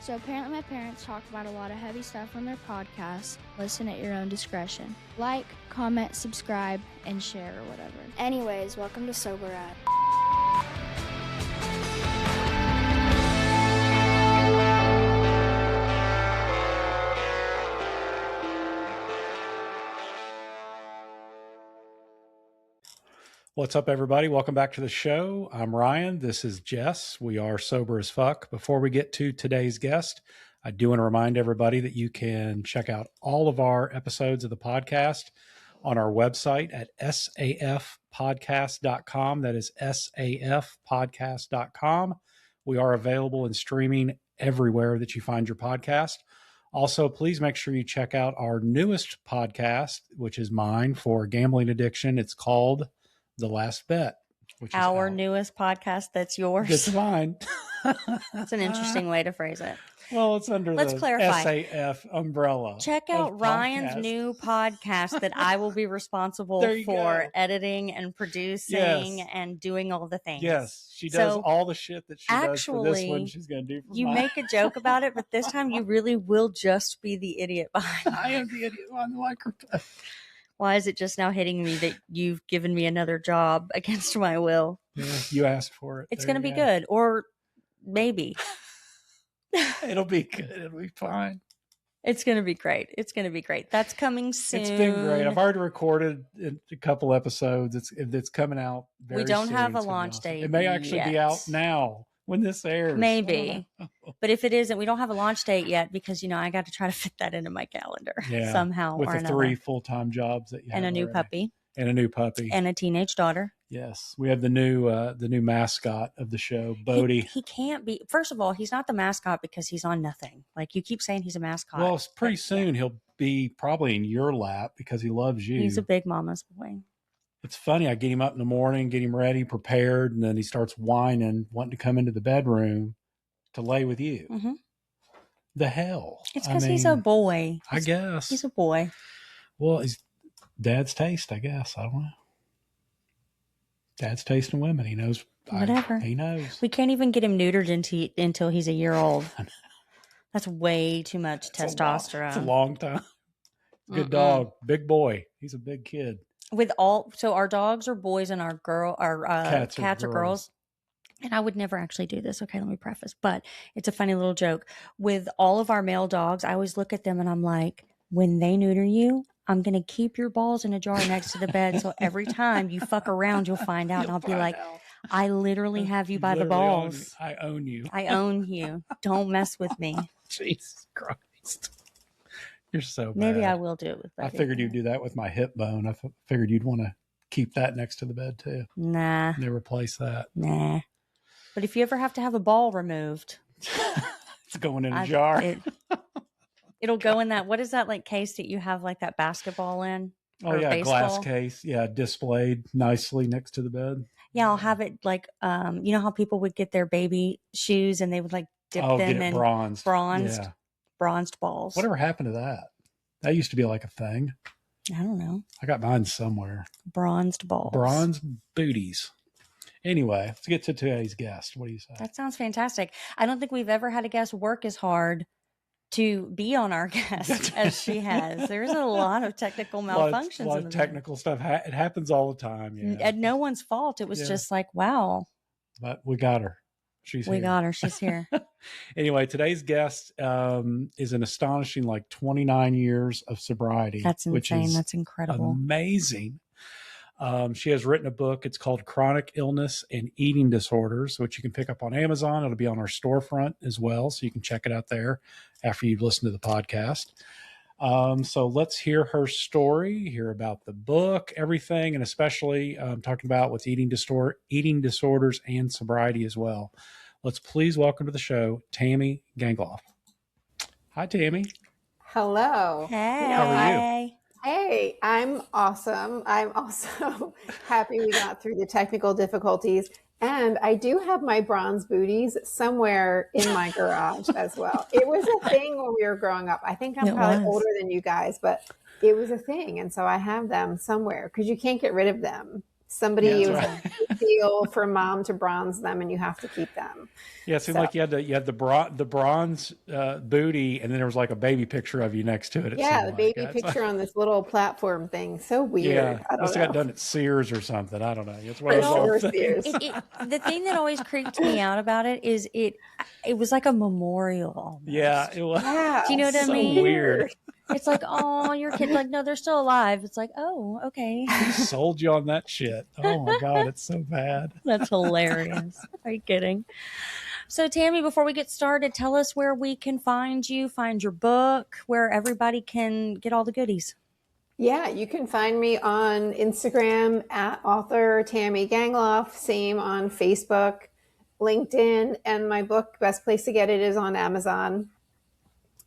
So apparently my parents talk about a lot of heavy stuff on their podcast. Listen at your own discretion. Like, comment, subscribe, and share or whatever. Anyways, welcome to Sobriety. What's up, everybody? Welcome back to the show. I'm Ryan. This is Jess. We are sober as fuck. Before we get to today's guest, I do want to remind everybody that you can check out all of our episodes of the podcast on our website at safpodcast.com. That is safpodcast.com. We are available and streaming everywhere that you find your podcast. Also, please make sure you check out our newest podcast, which is mine for gambling addiction. It's called The Last Bet, which is our newest podcast. That's yours. It's mine. That's an interesting way to phrase it. Well, it's under Let's the clarify. SAF umbrella. Check out Ryan's new podcast that I will be responsible for editing and producing and doing all the things. Yes, she does all the shit that she does for this one. She's going to do for you mine. Make a joke about it, but this time you really will just be the idiot behind. I am the idiot on the microphone. Why is it just now hitting me that you've given me another job against my will? Yeah, you asked for it. It's going to be good, or maybe. It'll be good. It'll be fine. It's going to be great. It's going to be great. That's coming soon. It's been great. I've already recorded a couple episodes. It's coming out very soon. We don't have a launch date. It may actually be out now when this airs. Maybe. But if it isn't, we don't have a launch date yet because, I got to try to fit that into my calendar somehow with or the another. 3 full-time jobs that you have and a new already. puppy. And a new puppy. And a teenage daughter. Yes. We have the new mascot of the show, Bodie. He can't be. First of all, he's not the mascot because he's on nothing. Like you keep saying he's a mascot. Well, pretty soon he'll be probably in your lap because he loves you. He's a big mama's boy. It's funny. I get him up in the morning, get him ready, prepared, and then he starts whining, wanting to come into the bedroom to lay with you. Mm-hmm. The hell? It's because he's a boy. I guess. He's a boy. Well, he's dad's taste, I guess. I don't know. Dad's taste in women. He knows. Whatever. He knows. We can't even get him neutered until he's a year old. That's way too much testosterone. It's a long time. Good dog. Big boy. He's a big kid. So our dogs are boys and our cats are girls. And I would never actually do this. Okay, let me preface. But it's a funny little joke. With all of our male dogs, I always look at them and I'm like, when they neuter you, I'm going to keep your balls in a jar next to the bed. So every time you fuck around, you'll find out. And I'll be like, I literally have you by the balls. I own you. I own you. Don't mess with me. Jesus Christ. You're so bad. Maybe I will do it with Buddy. I figured you'd do that with my hip bone. I figured you'd want to keep that next to the bed too. Nah. And they replace that. Nah. But if you ever have to have a ball removed. It's going in a jar. It'll go in that, what is that like case that you have like that basketball in? Oh yeah, glass case. Yeah, displayed nicely next to the bed. Yeah, I'll have it like, you know how people would get their baby shoes and they would like dip them in bronzed balls. Whatever happened to that? That used to be like a thing. I don't know. I got mine somewhere. Bronzed balls. Bronze booties. Anyway, let's get to today's guest. What do you say? That sounds fantastic. I don't think we've ever had a guest work as hard to be on our guest as she has. There's a lot of technical malfunctions. A lot of technical stuff. It happens all the time. Yeah. At no one's fault. It was just like, wow. But we got her. We got her. She's here. Anyway, today's guest is an astonishing 29 years of sobriety. That's insane. Which is that's incredible. Amazing. She has written a book. It's called Chronic Illness and Eating Disorders, which you can pick up on Amazon. It'll be on our storefront as well, so you can check it out there after you've listened to the podcast. So let's hear her story, hear about the book, everything, and especially talking about what's eating disorders and sobriety as well. Let's please welcome to the show, Tamie Gangloff. Hi, Tamie. Hello. Hey. How are you? Hey, I'm awesome. I'm also happy we got through the technical difficulties. And I do have my bronze booties somewhere in my garage as well. It was a thing when we were growing up. I think I'm probably older than you guys, but it was a thing. And so I have them somewhere because you can't get rid of them. Somebody was deal for mom to bronze them, and you have to keep them. Yeah, it seemed like you had the bronze booty, and then there was like a baby picture of you next to it. Yeah, the baby picture on this little platform thing. So weird. Yeah, I don't must know. have got done at Sears or something. I don't know. It's one of those things. The thing that always creeped me out about it is it was like a memorial almost. Yeah, it was. Yeah, do you know what I mean? So weird. It's like, oh, your kid, like, no, they're still alive. It's like, oh, okay. Sold you on that shit. Oh my God, it's so bad. That's hilarious. Are you kidding? So, Tamie, before we get started, tell us where we can find you, find your book, where everybody can get all the goodies. Yeah, you can find me on Instagram at author Tamie Gangloff, same on Facebook, LinkedIn, and my book, best place to get it is on Amazon.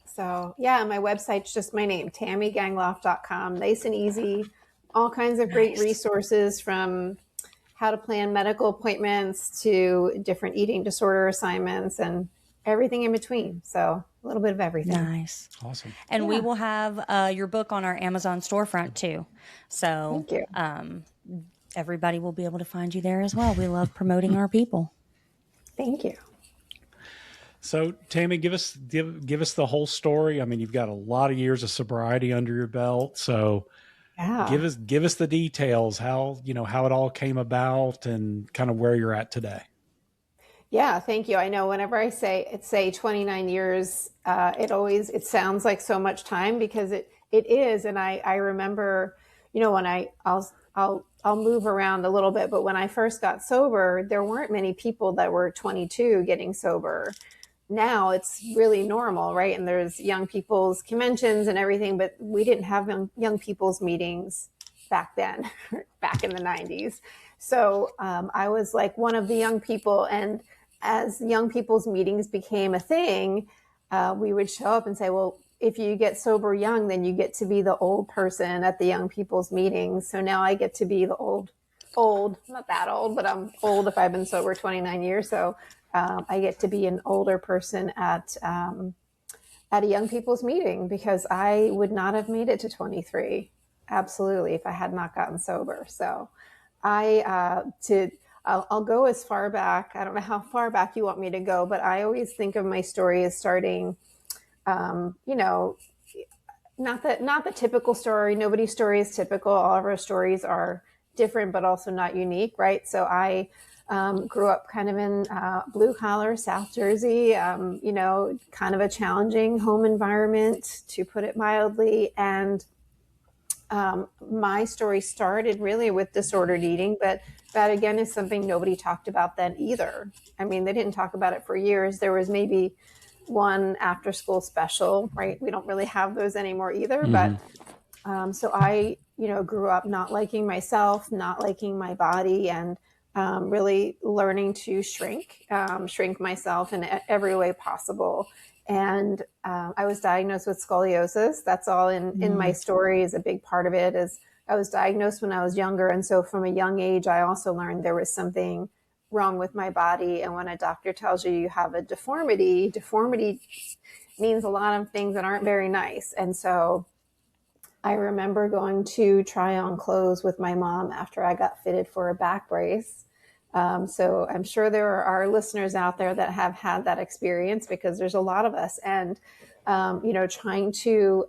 So yeah, my website's just my name, TamieGangloff.com. Nice and easy. All kinds of great resources, from how to plan medical appointments to different eating disorder assignments and everything in between. So a little bit of everything. Nice. Awesome. And we will have your book on our Amazon storefront too. So Thank you. Everybody will be able to find you there as well. We love promoting our people. Thank you. So, Tamie, give us the whole story. I mean, you've got a lot of years of sobriety under your belt, so give us the details. How it all came about and kind of where you're at today. Yeah, thank you. I know whenever I say 29 years, it sounds like so much time, because it is. And I remember, when I'll move around a little bit, but when I first got sober, there weren't many people that were 22 getting sober. Now it's really normal, right? And there's young people's conventions and everything, but we didn't have young people's meetings back then, back in the 90s. So I was like one of the young people. And as young people's meetings became a thing, we would show up and say, well, if you get sober young, then you get to be the old person at the young people's meetings. So now I get to be the old, not that old, but I'm old if I've been sober 29 years. So I get to be an older person at a young people's meeting, because I would not have made it to 23, absolutely, if I had not gotten sober. So I'll go as far back. I don't know how far back you want me to go, but I always think of my story as starting, not the typical story. Nobody's story is typical. All of our stories are different, but also not unique, right? So I grew up kind of in blue collar South Jersey, kind of a challenging home environment, to put it mildly. And my story started really with disordered eating, but that again is something nobody talked about then either. I mean, they didn't talk about it for years. There was maybe one after school special, right? We don't really have those anymore either. Mm-hmm. But so I, grew up not liking myself, not liking my body, and really learning to shrink myself in every way possible. And I was diagnosed with scoliosis. That's all in my story. Is a big part of it. Is I was diagnosed when I was younger. And so from a young age, I also learned there was something wrong with my body. And when a doctor tells you you have a deformity means a lot of things that aren't very nice. And so I remember going to try on clothes with my mom after I got fitted for a back brace. So I'm sure there are listeners out there that have had that experience, because there's a lot of us. And, trying to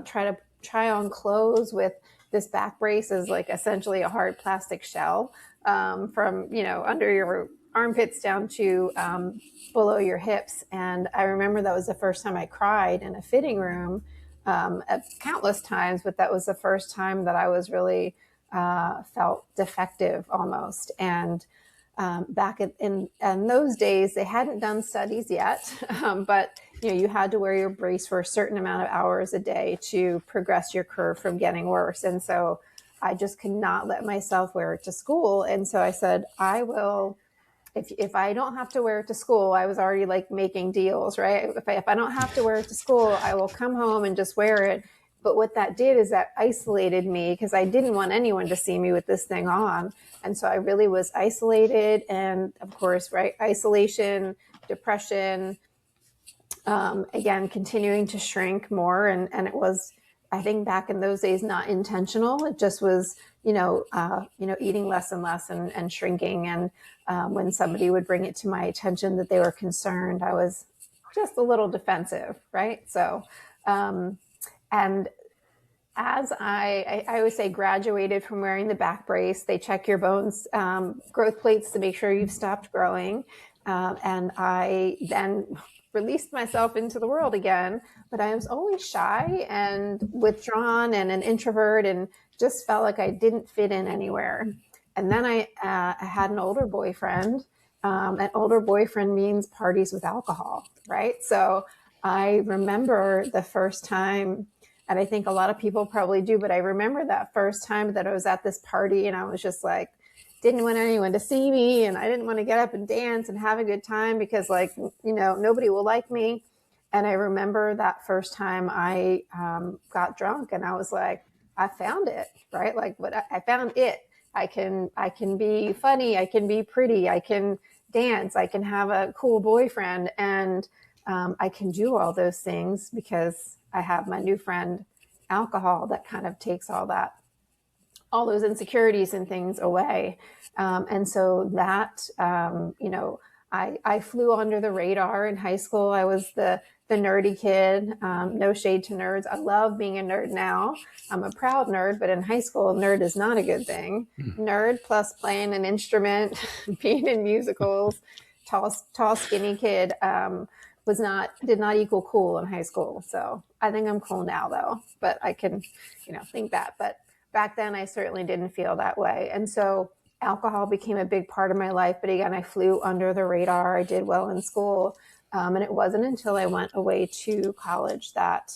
try to try on clothes with this back brace is like essentially a hard plastic shell from, under your armpits down to below your hips. And I remember that was the first time I cried in a fitting room, countless times, but that was the first time that I was really felt defective almost. And back in those days, they hadn't done studies yet, but you had to wear your brace for a certain amount of hours a day to progress your curve from getting worse. And so I just could not let myself wear it to school. And so I said, I will, if I don't have to wear it to school, I was already like making deals, right? If I don't have to wear it to school, I will come home and just wear it. But what that did is that isolated me, because I didn't want anyone to see me with this thing on. And so I really was isolated. And of course, right, isolation, depression, again, continuing to shrink more. And it was, I think back in those days, not intentional. It just was, eating less and less and shrinking. And when somebody would bring it to my attention that they were concerned, I was just a little defensive, right? So, and as I always say, graduated from wearing the back brace, they check your bones, growth plates to make sure you've stopped growing. And I then released myself into the world again, but I was always shy and withdrawn and an introvert and just felt like I didn't fit in anywhere. And then I had an older boyfriend. An older boyfriend means parties with alcohol, right? So I remember the first time, and I think a lot of people probably do, but I remember that first time that I was at this party and I was just like, didn't want anyone to see me, and I didn't want to get up and dance and have a good time because nobody will like me. And I remember that first time I got drunk and I was like, I found it, right? Like I found it. I can be funny. I can be pretty. I can dance. I can have a cool boyfriend, and I can do all those things because I have my new friend, alcohol, that kind of takes all those insecurities and things away. And so that, I flew under the radar in high school. I was the nerdy kid. No shade to nerds. I love being a nerd now. I'm a proud nerd, but in high school, nerd is not a good thing. Nerd plus playing an instrument, being in musicals, tall, skinny kid, did not equal cool in high school. So I think I'm cool now though, but I can, think that. But back then I certainly didn't feel that way. And so alcohol became a big part of my life. But again, I flew under the radar. I did well in school. And it wasn't until I went away to college that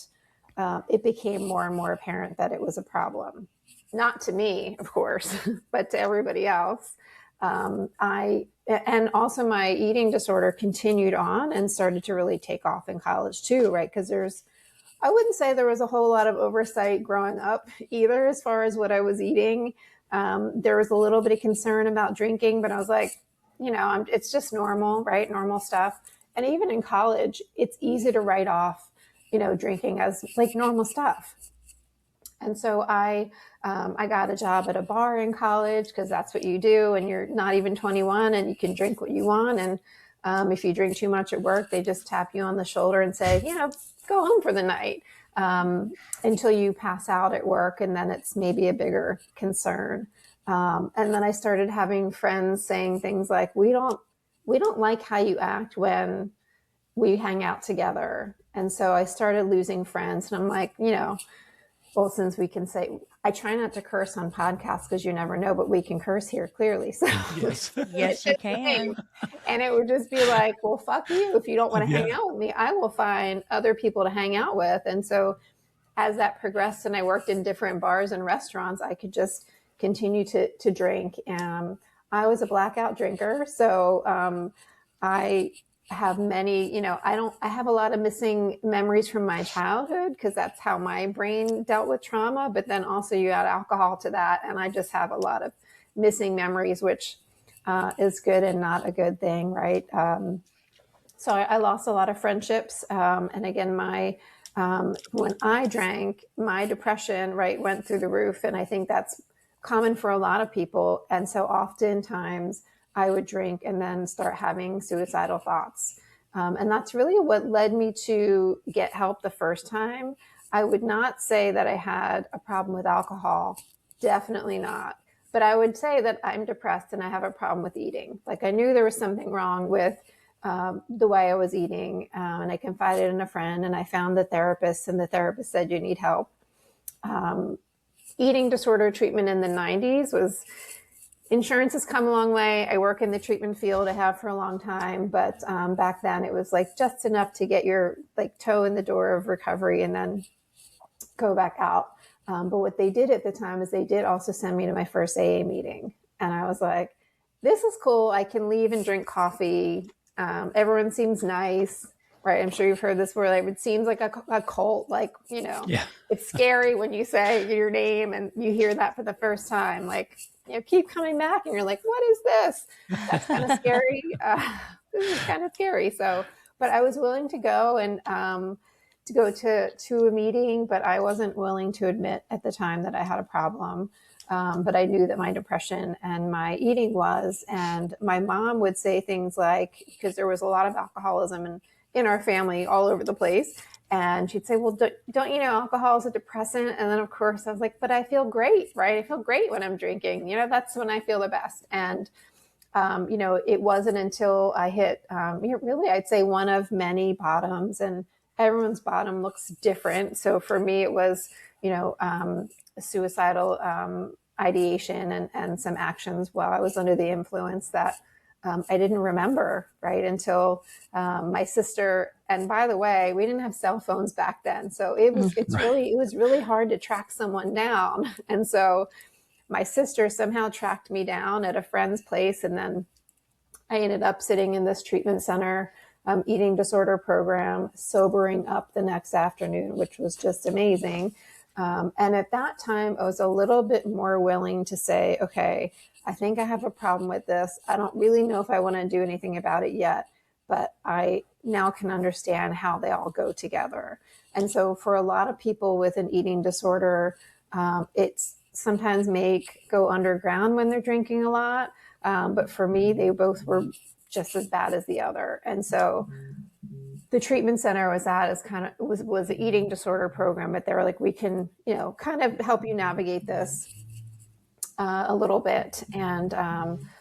it became more and more apparent that it was a problem. Not to me, of course, but to everybody else. And also my eating disorder continued on and started to really take off in college too, right? Because I wouldn't say there was a whole lot of oversight growing up either as far as what I was eating. There was a little bit of concern about drinking, but I was like, it's just normal, right? Normal stuff. And even in college, it's easy to write off, drinking as like normal stuff. And so I got a job at a bar in college because that's what you do. And you're not even 21 and you can drink what you want. And if you drink too much at work, they just tap you on the shoulder and say, go home for the night until you pass out at work. And then it's maybe a bigger concern. And then I started having friends saying things like, we don't like how you act when we hang out together. And so I started losing friends. And I'm like, well, since we can say, I try not to curse on podcasts because you never know, but we can curse here clearly. So yes, you can. And it would just be like, well, fuck you. If you don't want to hang out with me, I will find other people to hang out with. And so as that progressed and I worked in different bars and restaurants, I could just continue to drink. I was a blackout drinker. So I have many, I have a lot of missing memories from my childhood because that's how my brain dealt with trauma. But then also you add alcohol to that. And I just have a lot of missing memories, which is good and not a good thing. Right. So I lost a lot of friendships. And again, when I drank, my depression, right, went through the roof. And I think that's common for a lot of people. And so oftentimes I would drink and then start having suicidal thoughts. And that's really what led me to get help the first time. I would not say that I had a problem with alcohol. Definitely not. But I would say that I'm depressed and I have a problem with eating. Like I knew there was something wrong with the way I was eating. And I confided in a friend and I found the therapist, and the therapist said, you need help. Eating disorder treatment in the 90s was... Insurance has come a long way. I work in the treatment field. I have for a long time, but back then it was like just enough to get your toe in the door of recovery and then go back out. But what they did at the time is they did also send me to my first AA meeting. And I was like, this is cool. I can leave and drink coffee. Everyone seems nice, right? I'm sure you've heard this word. It seems like a cult, It's scary when you say your name and you hear that for the first time, keep coming back and you're like, what is this? That's kind of scary. This is kind of scary. So, but I was willing to go and to go to a meeting, but I wasn't willing to admit at the time that I had a problem. But I knew that my depression and my eating was, and my mom would say things like, because there was a lot of alcoholism in our family all over the place. And she'd say, well, don't you know alcohol is a depressant? And then of course I was like, but I feel great, right? I feel great when I'm drinking. That's when I feel the best. And, it wasn't until I hit, really, I'd say one of many bottoms, and everyone's bottom looks different. So for me, it was, suicidal ideation and some actions while I was under the influence that I didn't remember, right, until my sister. And by the way, we didn't have cell phones back then, so it was really hard to track someone down. And so my sister somehow tracked me down at a friend's place, and then I ended up sitting in this treatment center eating disorder program, sobering up the next afternoon, which was just amazing. And at that time, I was a little bit more willing to say, okay, I think I have a problem with this. I don't really know if I want to do anything about it yet, but I now can understand how they all go together. And so for a lot of people with an eating disorder, it's sometimes go underground when they're drinking a lot. But for me, they both were just as bad as the other. And so the treatment center I was at was an eating disorder program, but they were like, we can, kind of help you navigate this a little bit. And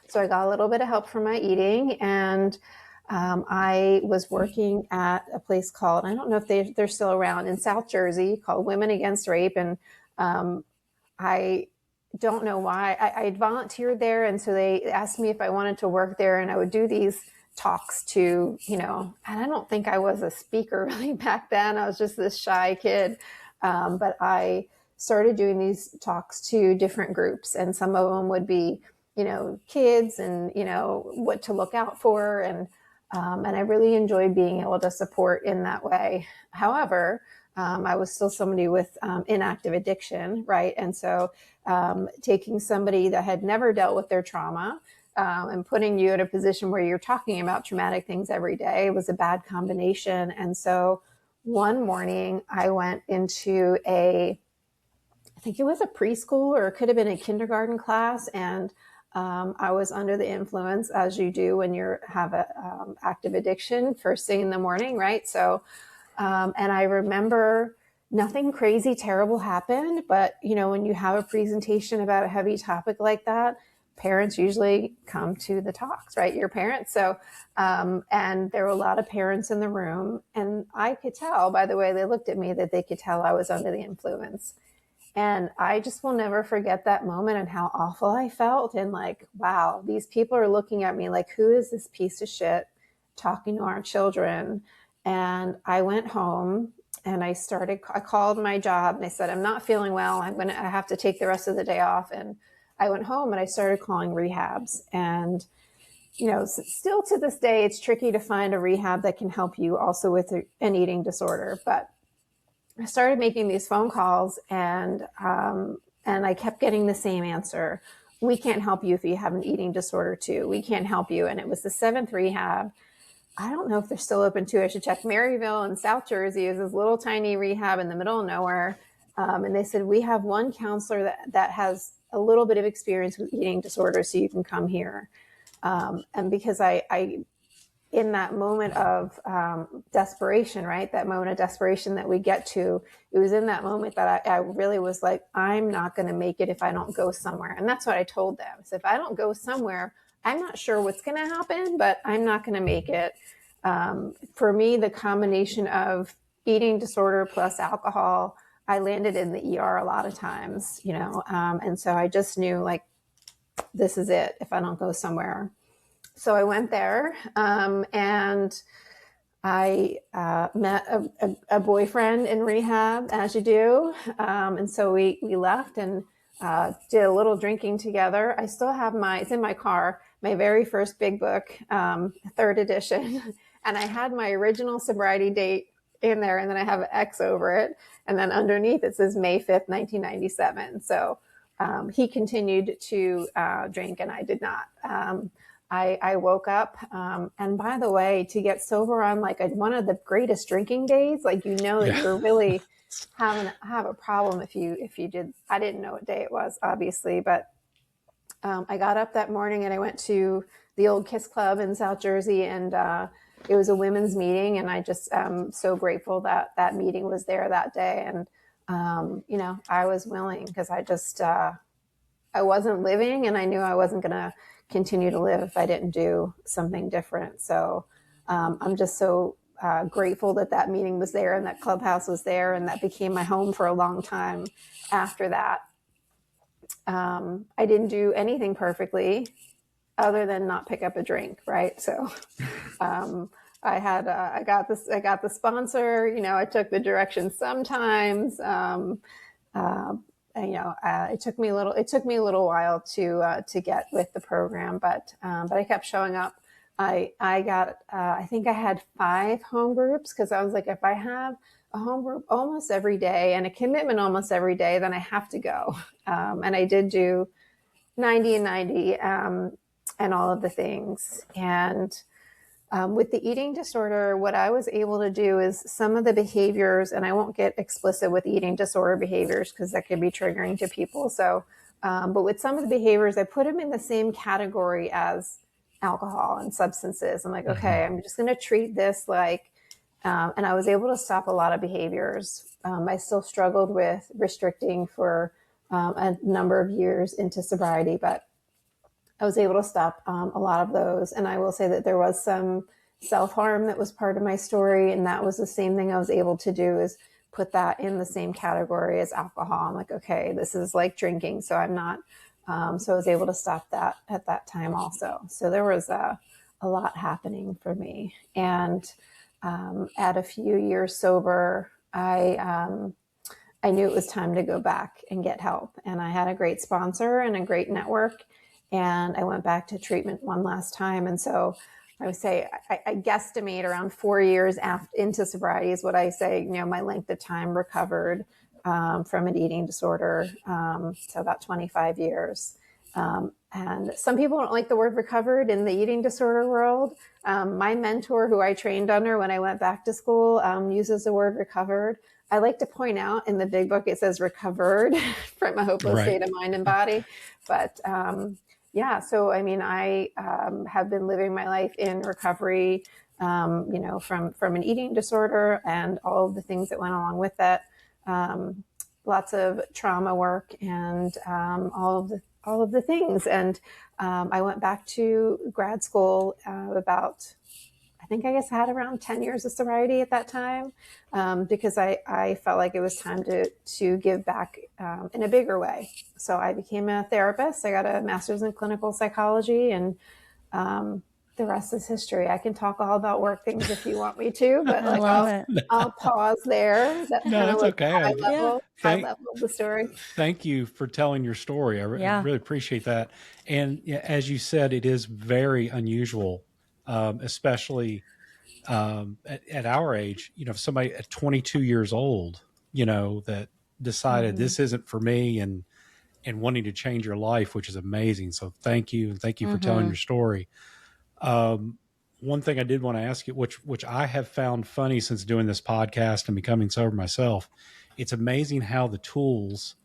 so I got a little bit of help from my eating, and I was working at a place called, I don't know if they're still around, in South Jersey, called Women Against Rape. And I don't know why I volunteered there. And so they asked me if I wanted to work there, and I would do these talks to, and I don't think I was a speaker really back then. I was just this shy kid. But I started doing these talks to different groups, and some of them would be, kids and, what to look out for. And I really enjoyed being able to support in that way. However, I was still somebody with inactive addiction, right? And so taking somebody that had never dealt with their trauma and putting you in a position where you're talking about traumatic things every day was a bad combination. And so one morning I went into I think it was a preschool, or it could have been a kindergarten class. And I was under the influence, as you do when you have a active addiction, first thing in the morning, right? So, and I remember nothing crazy, terrible happened. But, when you have a presentation about a heavy topic like that, parents usually come to the talks, right? Your parents. So, and there were a lot of parents in the room, and I could tell by the way they looked at me that they could tell I was under the influence. And I just will never forget that moment and how awful I felt. And like, wow, these people are looking at me like, who is this piece of shit talking to our children? And I went home and I called my job and I said, I'm not feeling well. I have to take the rest of the day off. And I went home and I started calling rehabs. And, still to this day, it's tricky to find a rehab that can help you also with an eating disorder. But I started making these phone calls, and I kept getting the same answer. We can't help you if you have an eating disorder too. We can't help you. And it was the 7th rehab. I don't know if they're still open too. I should check. Maryville in South Jersey is this little tiny rehab in the middle of nowhere. And they said, we have one counselor that has a little bit of experience with eating disorders, so you can come here. And because I in that moment of desperation, right? That moment of desperation that we get to, it was in that moment that I really was like, I'm not going to make it if I don't go somewhere. And that's what I told them. So if I don't go somewhere, I'm not sure what's going to happen, but I'm not going to make it. For me, the combination of eating disorder plus alcohol, I landed in the ER a lot of times, and so I just knew like, this is it if I don't go somewhere. So I went there, and I met a boyfriend in rehab, as you do. And so we left and did a little drinking together. I still have it's in my car, my very first big book, 3rd edition. And I had my original sobriety date in there, and then I have an X over it. And then underneath it says May 5th, 1997. So he continued to drink and I did not. I woke up, and by the way, to get sober on like one of the greatest drinking days, like, that you're really have a problem if you did. I didn't know what day it was, obviously, but I got up that morning and I went to the old Kiss Club in South Jersey, and it was a women's meeting, and I just am so grateful that that meeting was there that day. And I was willing, because I wasn't living, and I knew I wasn't going to continue to live if I didn't do something different. So I'm just so grateful that that meeting was there and that Clubhouse was there, and that became my home for a long time after that. I didn't do anything perfectly other than not pick up a drink, right? So I got the sponsor, I took the directions sometimes. It took me a little while to get with the program, but I kept showing up. I think I had 5 home groups, because I was like, if I have a home group almost every day and a commitment almost every day, then I have to go. And I did do 90 and 90 and all of the things. And with the eating disorder, what I was able to do is some of the behaviors, and I won't get explicit with eating disorder behaviors because that can be triggering to people. So, but with some of the behaviors, I put them in the same category as alcohol and substances. I'm like, okay, I'm just going to treat this like, and I was able to stop a lot of behaviors. I still struggled with restricting for a number of years into sobriety, but I was able to stop a lot of those. And I will say that there was some self-harm that was part of my story. And that was the same thing I was able to do, is put that in the same category as alcohol. I'm like, okay, this is like drinking. So I'm not, so I was able to stop that at that time also. So there was a lot happening for me. And at a few years sober, I knew it was time to go back and get help. And I had a great sponsor and a great network. And I went back to treatment one last time. And so I would say, I guesstimate around 4 years into sobriety is what I say, my length of time recovered from an eating disorder. So about 25 years. And some people don't like the word recovered in the eating disorder world. My mentor, who I trained under when I went back to school, uses the word recovered. I like to point out in the big book, it says recovered from a hopeless state of mind and body. But so I mean, I have been living my life in recovery, from an eating disorder and all of the things that went along with that. Lots of trauma work and all of the things. And I went back to grad school I guess I had around 10 years of sobriety at that time, because I felt like it was time to give back in a bigger way. So I became a therapist. I got a master's in clinical psychology, and the rest is history. I can talk all about work things if you want me to, but I'll pause there. That's okay. High level of the story. Thank you for telling your story. I really appreciate that. And as you said, it is very unusual. Especially at our age, somebody at 22 years old, that decided this isn't for me and wanting to change your life, which is amazing. So thank you. And thank you for telling your story. One thing I did want to ask you, which I have found funny since doing this podcast and becoming sober myself, it's amazing how the tools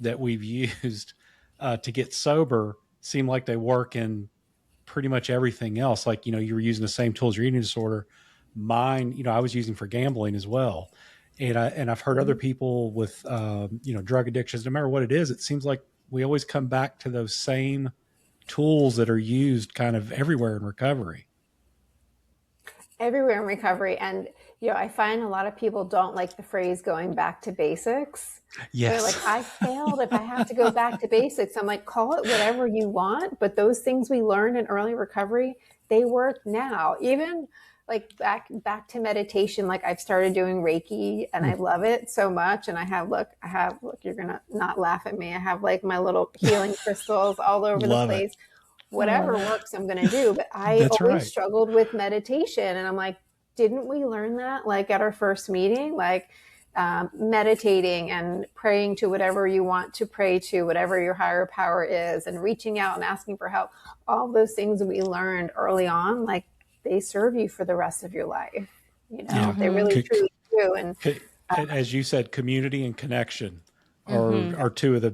that we've used to get sober seem like they work in pretty much everything else. Like, you were using the same tools, your eating disorder. Mine, I was using for gambling as well. And I've heard other people with, drug addictions, no matter what it is, it seems like we always come back to those same tools that are used kind of everywhere in recovery. Everywhere in recovery. And, I find a lot of people don't like the phrase going back to basics. Yes. They're like, I failed if I have to go back to basics. I'm like, call it whatever you want. But those things we learned in early recovery, they work now. Even like back to meditation, like I've started doing Reiki and I love it so much. And I have, look, you're going to not laugh at me. I have like my little healing crystals all over the place. Whatever works, I'm going to do. But I always struggled with meditation. And I'm like, didn't we learn that like at our first meeting? Like meditating and praying to whatever you want to pray to, whatever your higher power is, and reaching out and asking for help. All those things we learned early on, like they serve you for the rest of your life. They really truly do. And as you said, community and connection are two of the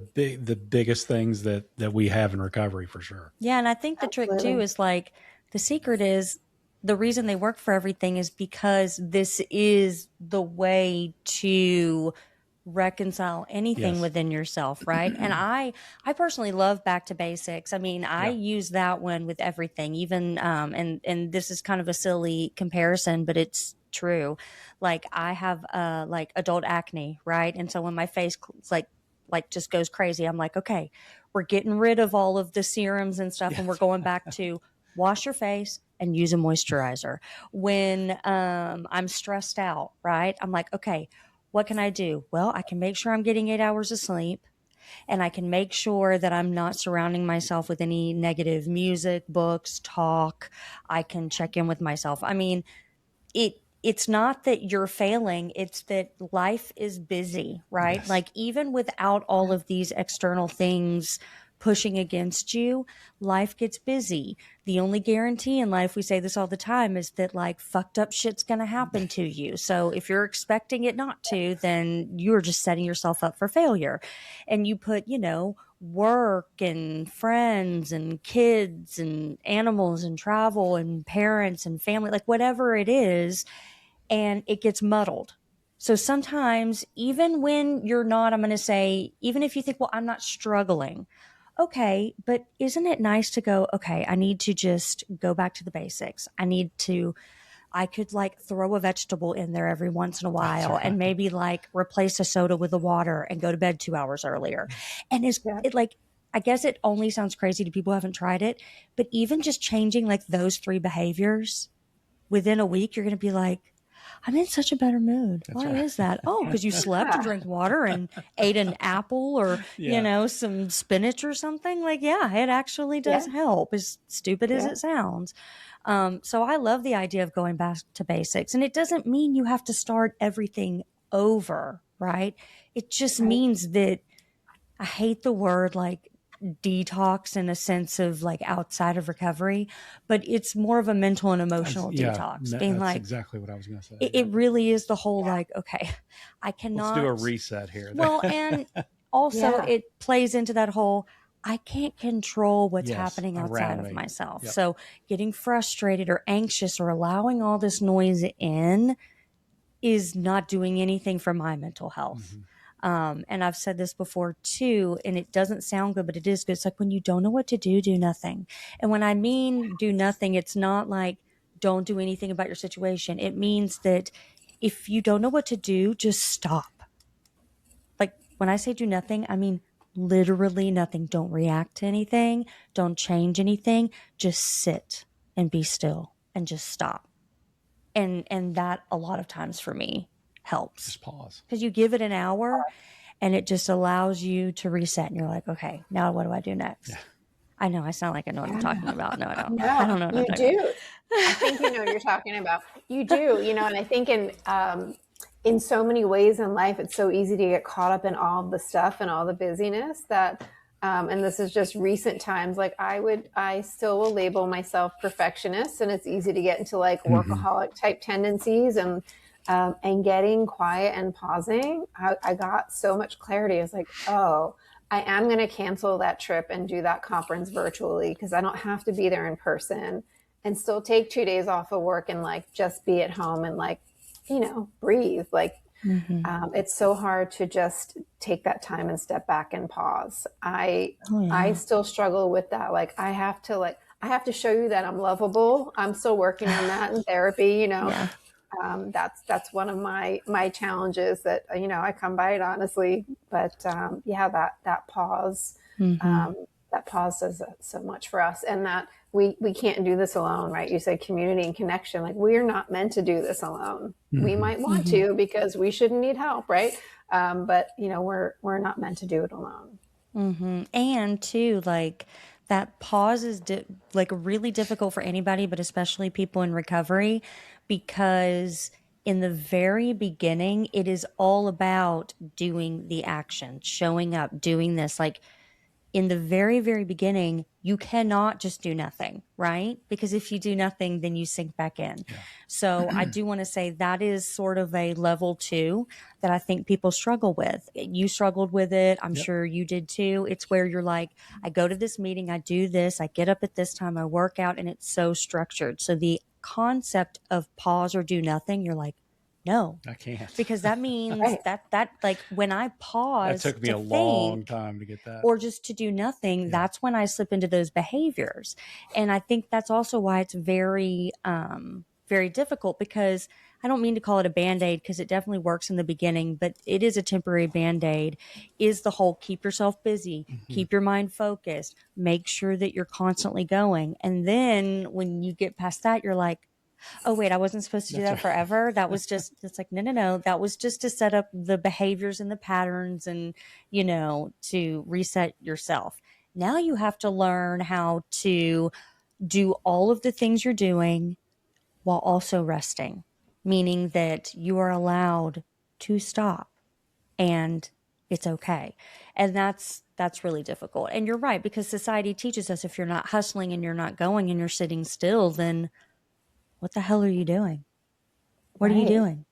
biggest things that we have in recovery, for sure. Yeah. And I think the trick too is like, the secret is the reason they work for everything is because this is the way to reconcile anything within yourself, right? And I personally love back to basics. I mean, I use that one with everything, even and this is kind of a silly comparison, but it's true. Like I have like adult acne, right? And so when my face like just goes crazy, I'm like, okay, we're getting rid of all of the serums and stuff, and we're going back to wash your face and use a moisturizer. When I'm stressed out, right? I'm like, okay, what can I do? Well, I can make sure I'm getting 8 hours of sleep, and I can make sure that I'm not surrounding myself with any negative music, books, talk. I can check in with myself. I mean, it's not that you're failing, it's that life is busy, right? Yes. Like even without all of these external things pushing against you, life gets busy. The only guarantee in life, we say this all the time, is that like fucked up shit's going to happen to you. So if you're expecting it not to, then you're just setting yourself up for failure. And you put, work and friends and kids and animals and travel and parents and family, like whatever it is, and it gets muddled. So sometimes even when you're not, I'm going to say, even if you think, well, I'm not struggling. Okay, but isn't it nice to go, okay, I need to just go back to the basics. I could like throw a vegetable in there every once in a while and maybe like replace a soda with the water and go to bed 2 hours earlier. And it like, I guess it only sounds crazy to people who haven't tried it, but even just changing like those 3 behaviors within a week, you're going to be like, I'm in such a better mood. Why is that? Oh, because you slept and drank water and ate an apple or, some spinach or something. Like, it actually does help, as stupid as it sounds. So I love the idea of going back to basics. And it doesn't mean you have to start everything over, right? It just means that I hate the word like detox in a sense of like outside of recovery, but it's more of a mental and emotional detox. Being that's like, exactly what I was going to say. It really is the whole like, okay, I cannot. Let's do a reset here. Well, and also it plays into that whole, I can't control what's happening outside of myself. Yep. So getting frustrated or anxious or allowing all this noise in is not doing anything for my mental health. Mm-hmm. And I've said this before too, and it doesn't sound good, but it is good. It's like when you don't know what to do nothing. And when I mean do nothing, it's not like don't do anything about your situation. It means that if you don't know what to do, just stop. Like when I say do nothing, I mean literally nothing. Don't react to anything. Don't change anything. Just sit and be still and just stop. And that a lot of times for me helps. Just pause. Because you give it an hour and it just allows you to reset. And you're like, okay, now what do I do next? Yeah. I know I sound like I know what I'm talking about. No, I don't. No, I don't know what you do. I think you know what you're talking about. You do, and I think in so many ways in life, it's so easy to get caught up in all the stuff and all the busyness that, and this is just recent times, like I still will label myself perfectionist, and it's easy to get into like workaholic type tendencies and getting quiet and pausing. I got so much clarity. I was like, oh, I am going to cancel that trip and do that conference virtually because I don't have to be there in person, and still take 2 days off of work and like just be at home and like, breathe. Like, it's so hard to just take that time and step back and pause. I still struggle with that. Like I have to show you that I'm lovable. I'm still working on that in therapy, Yeah. That's one of my challenges that, I come by it honestly, but, that pause, that pause does so much for us, and that we can't do this alone, right? You said community and connection, like we're not meant to do this alone. We might want to, because we shouldn't need help. Right. But we're not meant to do it alone. And too, like that pause is like really difficult for anybody, but especially people in recovery, because in the very beginning, it is all about doing the action, showing up, doing this. Like in the very, very beginning, you cannot just do nothing, right? Because if you do nothing, then you sink back in. Yeah. So I do want to say that is sort of a level 2 that I think people struggle with. You struggled with it. I'm sure you did too. It's where you're like, I go to this meeting, I do this, I get up at this time, I work out, and it's so structured. So the concept of pause or do nothing, you're like, no, I can't, because that means that like when I pause, that took me a long time to get that, or just to do nothing, that's when I slip into those behaviors. And I think that's also why it's very, very difficult, because I don't mean to call it a Band-Aid, because it definitely works in the beginning, but it is a temporary Band-Aid, is the whole keep yourself busy, keep your mind focused, make sure that you're constantly going. And then when you get past that, you're like, oh, wait, I wasn't supposed to do that forever. That was just, it's like, no. That was just to set up the behaviors and the patterns and, you know, to reset yourself. Now you have to learn how to do all of the things you're doing while also resting, meaning that you are allowed to stop and it's okay. And that's really difficult. And you're right, because society teaches us if you're not hustling and you're not going and you're sitting still, then what the hell are you doing? What are you doing?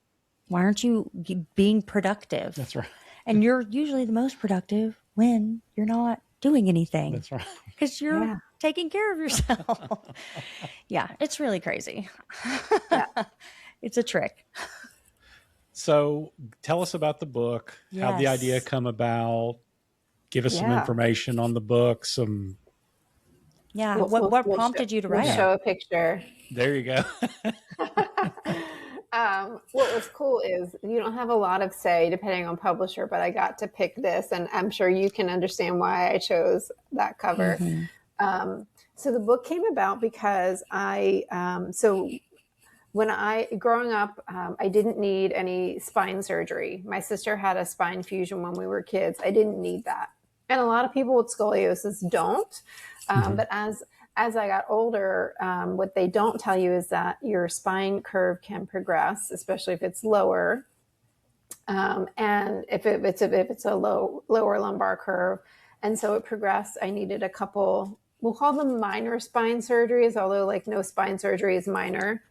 Why aren't you being productive? That's right. And you're usually the most productive when you're not doing anything. That's right. Because you're taking care of yourself. Yeah, it's really crazy. It's a trick. So tell us about the book, how the idea come about. Give us some information on the book, some... Yeah, what prompted you to write it? We'll show a picture. There you go. What was cool is you don't have a lot of say depending on publisher, but I got to pick this, and I'm sure you can understand why I chose that cover. So the book came about because growing up, I didn't need any spine surgery. My sister had a spine fusion when we were kids. I didn't need that. And a lot of people with scoliosis don't. But as I got older, what they don't tell you is that your spine curve can progress, especially if it's lower. And if it's a lower lumbar curve. And so it progressed. I needed a couple, we'll call them minor spine surgeries, although like no spine surgery is minor.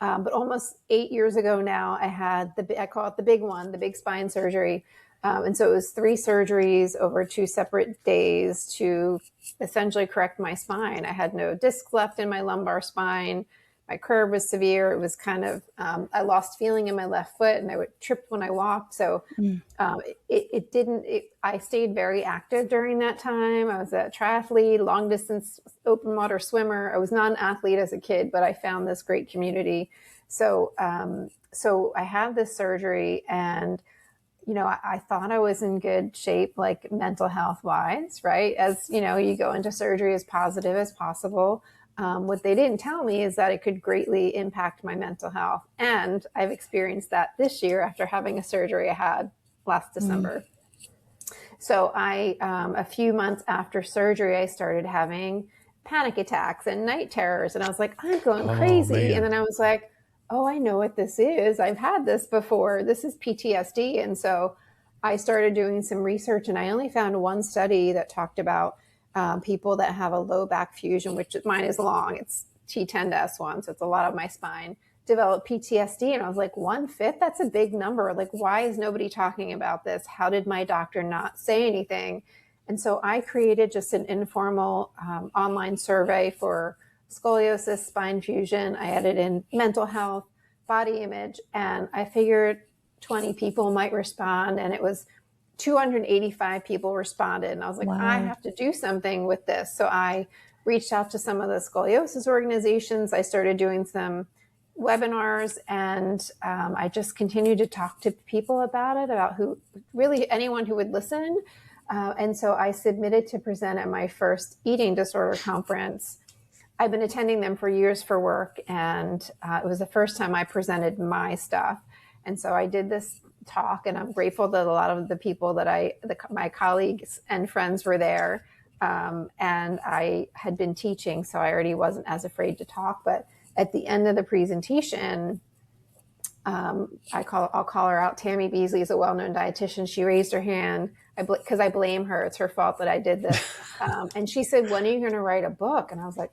But almost 8 years ago now, I call it the big one, the big spine surgery. And so it was 3 surgeries over 2 separate days to essentially correct my spine. I had no disc left in my lumbar spine. My curve was severe. It was kind of, I lost feeling in my left foot and I would trip when I walked. So I stayed very active during that time. I was a triathlete, long distance open water swimmer. I was not an athlete as a kid, but I found this great community. So I had this surgery, and you know, I thought I was in good shape, like mental health wise, right? As you know, you go into surgery as positive as possible. What they didn't tell me is that it could greatly impact my mental health. And I've experienced that this year after having a surgery I had last December. So a few months after surgery, I started having panic attacks and night terrors. And I was like, I'm going crazy. Man. And then I was like, oh, I know what this is. I've had this before. This is PTSD. And so I started doing some research, and I only found one study that talked about people that have a low back fusion, which mine is long. It's T10 to S1. So it's a lot of my spine, develop PTSD. And I was like, 1/5? That's a big number. Like, why is nobody talking about this? How did my doctor not say anything? And so I created just an informal online survey for scoliosis, spine fusion. I added in mental health, body image, and I figured 20 people might respond. And it was 285 people responded. And I was like, wow. I have to do something with this. So I reached out to some of the scoliosis organizations. I started doing some webinars, and I just continued to talk to people about it, about anyone who would listen. And so I submitted to present at my first eating disorder conference. I've been attending them for years for work, and it was the first time I presented my stuff. And so I did this talk, and I'm grateful that a lot of the people that my colleagues and friends were there. And I had been teaching, so I already wasn't as afraid to talk. But at the end of the presentation, I'll call her out. Tamie Beasley is a well-known dietitian. She raised her hand because I blame her. It's her fault that I did this. And she said, when are you going to write a book? And I was like,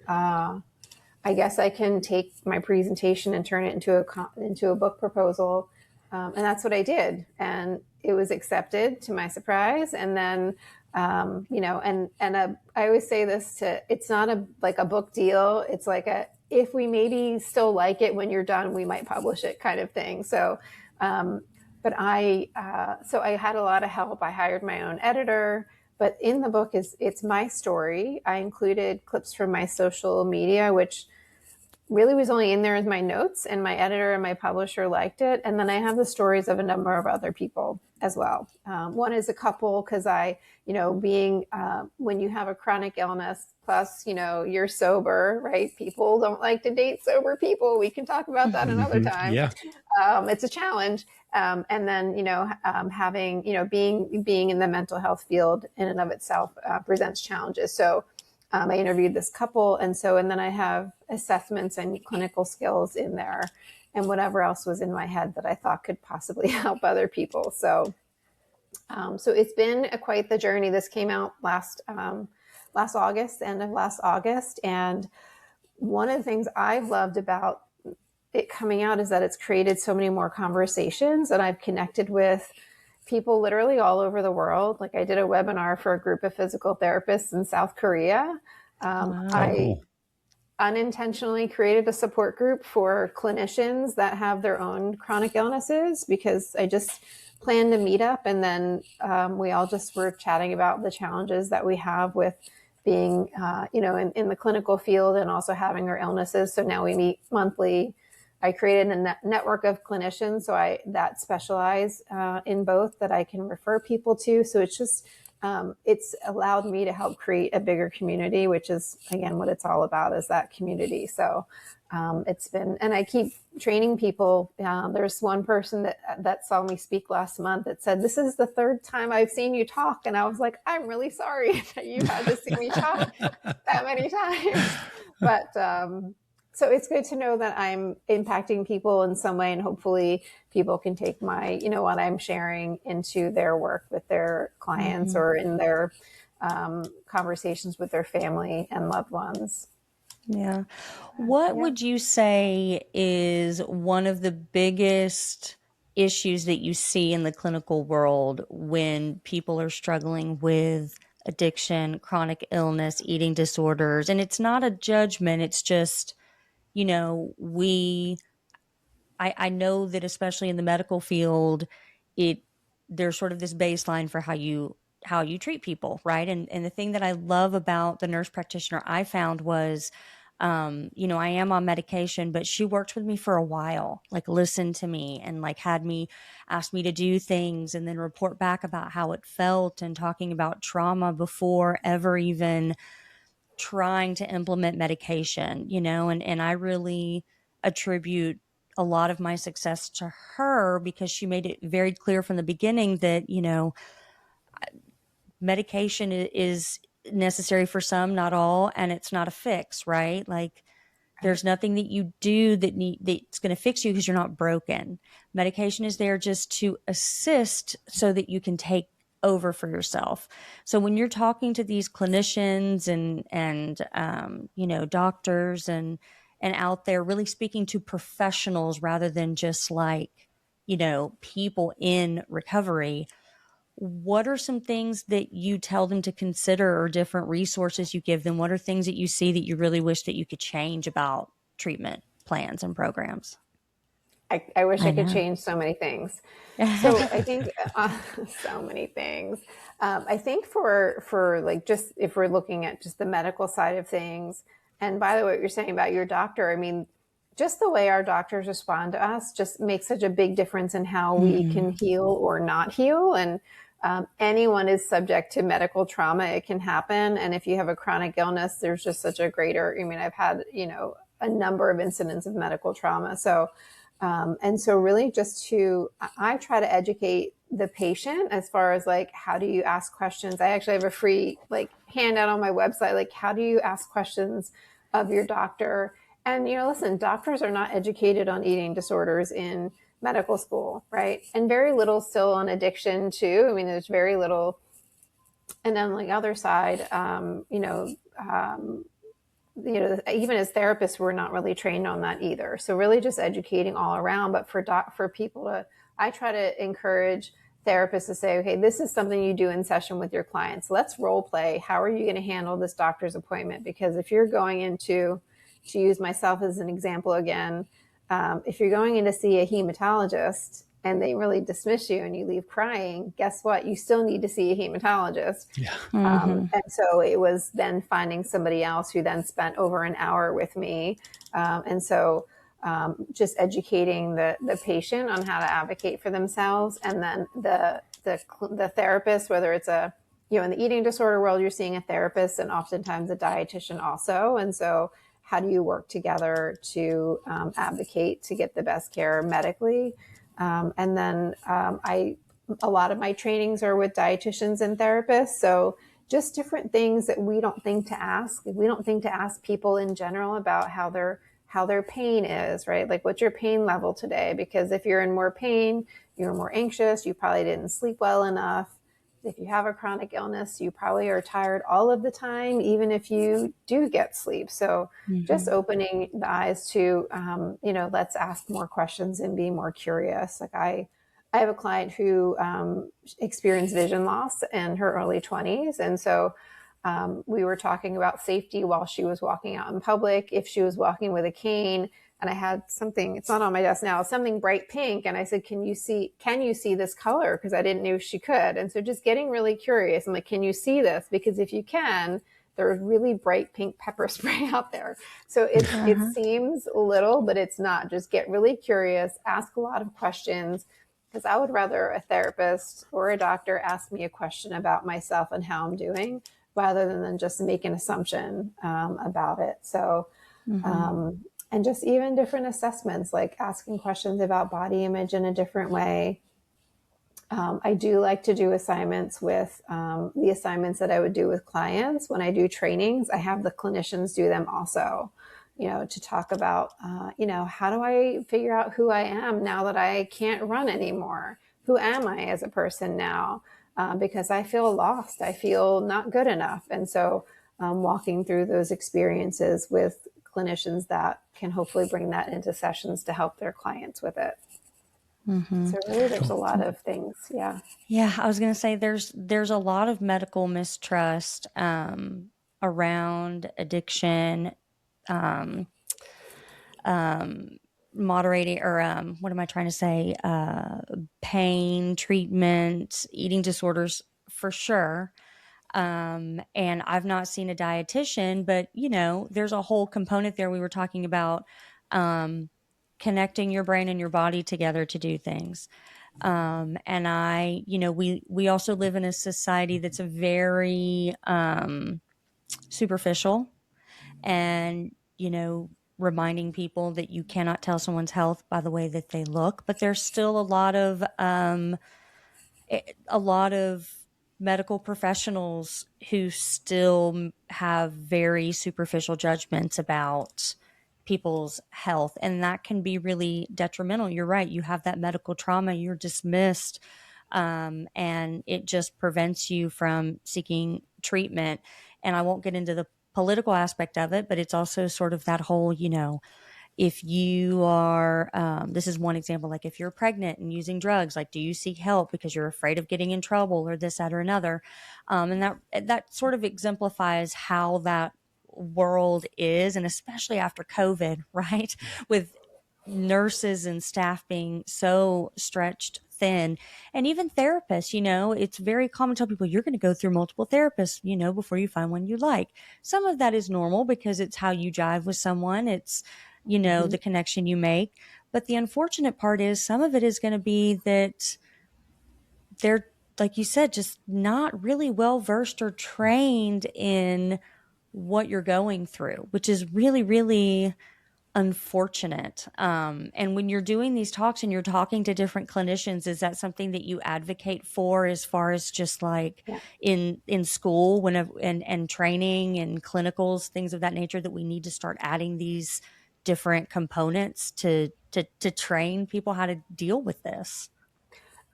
I guess I can take my presentation and turn it into a book proposal. And that's what I did. And it was accepted to my surprise. And then, I always say this it's not like a book deal. It's like if we maybe still like it when you're done, we might publish it kind of thing. So, so I had a lot of help. I hired my own editor, but in the book it's my story. I included clips from my social media, which really was only in there as my notes, and my editor and my publisher liked it. And then I have the stories of a number of other people as well. One is a couple, because when you have a chronic illness, plus, you're sober, right? People don't like to date sober people. We can talk about that another time. Yeah. It's a challenge. And then, having, being in the mental health field in and of itself presents challenges. So I interviewed this couple. And then I have assessments and clinical skills in there, and whatever else was in my head that I thought could possibly help other people. So it's been quite the journey. This came out last August, end of last August. And one of the things I've loved about it coming out is that it's created so many more conversations, and I've connected with people literally all over the world. Like I did a webinar for a group of physical therapists in South Korea. I unintentionally created a support group for clinicians that have their own chronic illnesses, because I just planned a meetup, and then we all just were chatting about the challenges that we have with being, in the clinical field and also having our illnesses. So now we meet monthly. I created a network of clinicians that specialize in both, that I can refer people to. So it's just, it's allowed me to help create a bigger community, which is, again, what it's all about, is that community. So it's been, and I keep training people. There's one person that saw me speak last month that said, "This is the third time I've seen you talk." And I was like, "I'm really sorry that you had to see me talk that many times." But, so it's good to know that I'm impacting people in some way, and hopefully people can take what I'm sharing into their work with their clients, or in their conversations with their family and loved ones. Yeah. What would you say is one of the biggest issues that you see in the clinical world when people are struggling with addiction, chronic illness, eating disorders? And it's not a judgment. It's just, I know that especially in the medical field, there's sort of this baseline for how you treat people, right? And the thing that I love about the nurse practitioner I found was, I am on medication, but she worked with me for a while, like listened to me and like asked me to do things and then report back about how it felt, and talking about trauma before ever even trying to implement medication, and I really attribute a lot of my success to her, because she made it very clear from the beginning that, medication is necessary for some, not all, and it's not a fix, right? Like there's nothing that you do that's going to fix you, because you're not broken. Medication is there just to assist so that you can take over for yourself. So when you're talking to these clinicians and doctors and out there, really speaking to professionals rather than just like, people in recovery, what are some things that you tell them to consider, or different resources you give them? What are things that you see that you really wish that you could change about treatment plans and programs? I wish I could change so many things. So I think so many things. I think for like, just if we're looking at just the medical side of things, and by the way, what you're saying about your doctor, I mean, just the way our doctors respond to us just makes such a big difference in how we can heal or not heal. And anyone is subject to medical trauma. It can happen. And if you have a chronic illness, there's just such a greater, I've had, a number of incidents of medical trauma. So, and so really I try to educate the patient as far as like, how do you ask questions? I actually have a free like handout on my website, like how do you ask questions of your doctor? And, listen, doctors are not educated on eating disorders in medical school, right? And very little still on addiction too. I mean, there's very little. And then on the other side, even as therapists, we're not really trained on that either. So really just educating all around. But for people I try to encourage therapists to say, okay, this is something you do in session with your clients. Let's role play. How are you going to handle this doctor's appointment? Because if you're going into, to use myself as an example again, if you're going in to see a hematologist and they really dismiss you and you leave crying, guess what? You still need to see a hematologist. Yeah. And so it was then finding somebody else who then spent over an hour with me. And so just educating the patient on how to advocate for themselves. And then the therapist, whether it's in the eating disorder world, you're seeing a therapist and oftentimes a dietitian also. And so how do you work together to advocate to get the best care medically? And then a lot of my trainings are with dietitians and therapists. So just different things that we don't think to ask. We don't think to ask people in general about how their pain is, right? Like, what's your pain level today? Because if you're in more pain, you're more anxious, you probably didn't sleep well enough. If you have a chronic illness, you probably are tired all of the time, even if you do get sleep. So just opening the eyes to, let's ask more questions and be more curious. Like I have a client who experienced vision loss in her early 20s. And so we were talking about safety while she was walking out in public. If she was walking with a cane, and I had something, it's not on my desk now, something bright pink. And I said, can you see this color? Because I didn't know she could. And so just getting really curious. I'm like, can you see this? Because if you can, there's really bright pink pepper spray out there. So it seems little, but it's not. Just get really curious, ask a lot of questions. Because I would rather a therapist or a doctor ask me a question about myself and how I'm doing, rather than just make an assumption about it. So, and just even different assessments, like asking questions about body image in a different way. I do like to do assignments with the assignments that I would do with clients. When I do trainings, I have the clinicians do them also, to talk about, how do I figure out who I am now that I can't run anymore? Who am I as a person now? Because I feel lost. I feel not good enough. And so walking through those experiences with clinicians that can hopefully bring that into sessions to help their clients with it. So really there's a lot of things. Yeah. Yeah. I was going to say there's a lot of medical mistrust around addiction, moderating, or what am I trying to say? Pain, treatment, eating disorders, for sure. And I've not seen a dietitian, but there's a whole component there. We were talking about, connecting your brain and your body together to do things. And we also live in a society that's very, superficial, and, reminding people that you cannot tell someone's health by the way that they look, but there's still a lot of medical professionals who still have very superficial judgments about people's health. And that can be really detrimental. You're right. You have that medical trauma, you're dismissed, and it just prevents you from seeking treatment. And I won't get into the political aspect of it, but it's also sort of that whole, if you are, this is one example, like if you're pregnant and using drugs, like, do you seek help because you're afraid of getting in trouble or this, that, or another? And that sort of exemplifies how that world is. And especially after COVID, right? With nurses and staff being so stretched thin, and even therapists, it's very common to tell people you're going to go through multiple therapists, before you find one you like. Some of that is normal because it's how you jive with someone. It's, the connection you make. But the unfortunate part is some of it is going to be that they're, like you said, just not really well versed or trained in what you're going through, which is really, really unfortunate. And when you're doing these talks and you're talking to different clinicians, is that something that you advocate for as far as just like in school and training and clinicals, things of that nature, that we need to start adding these different components to train people how to deal with this.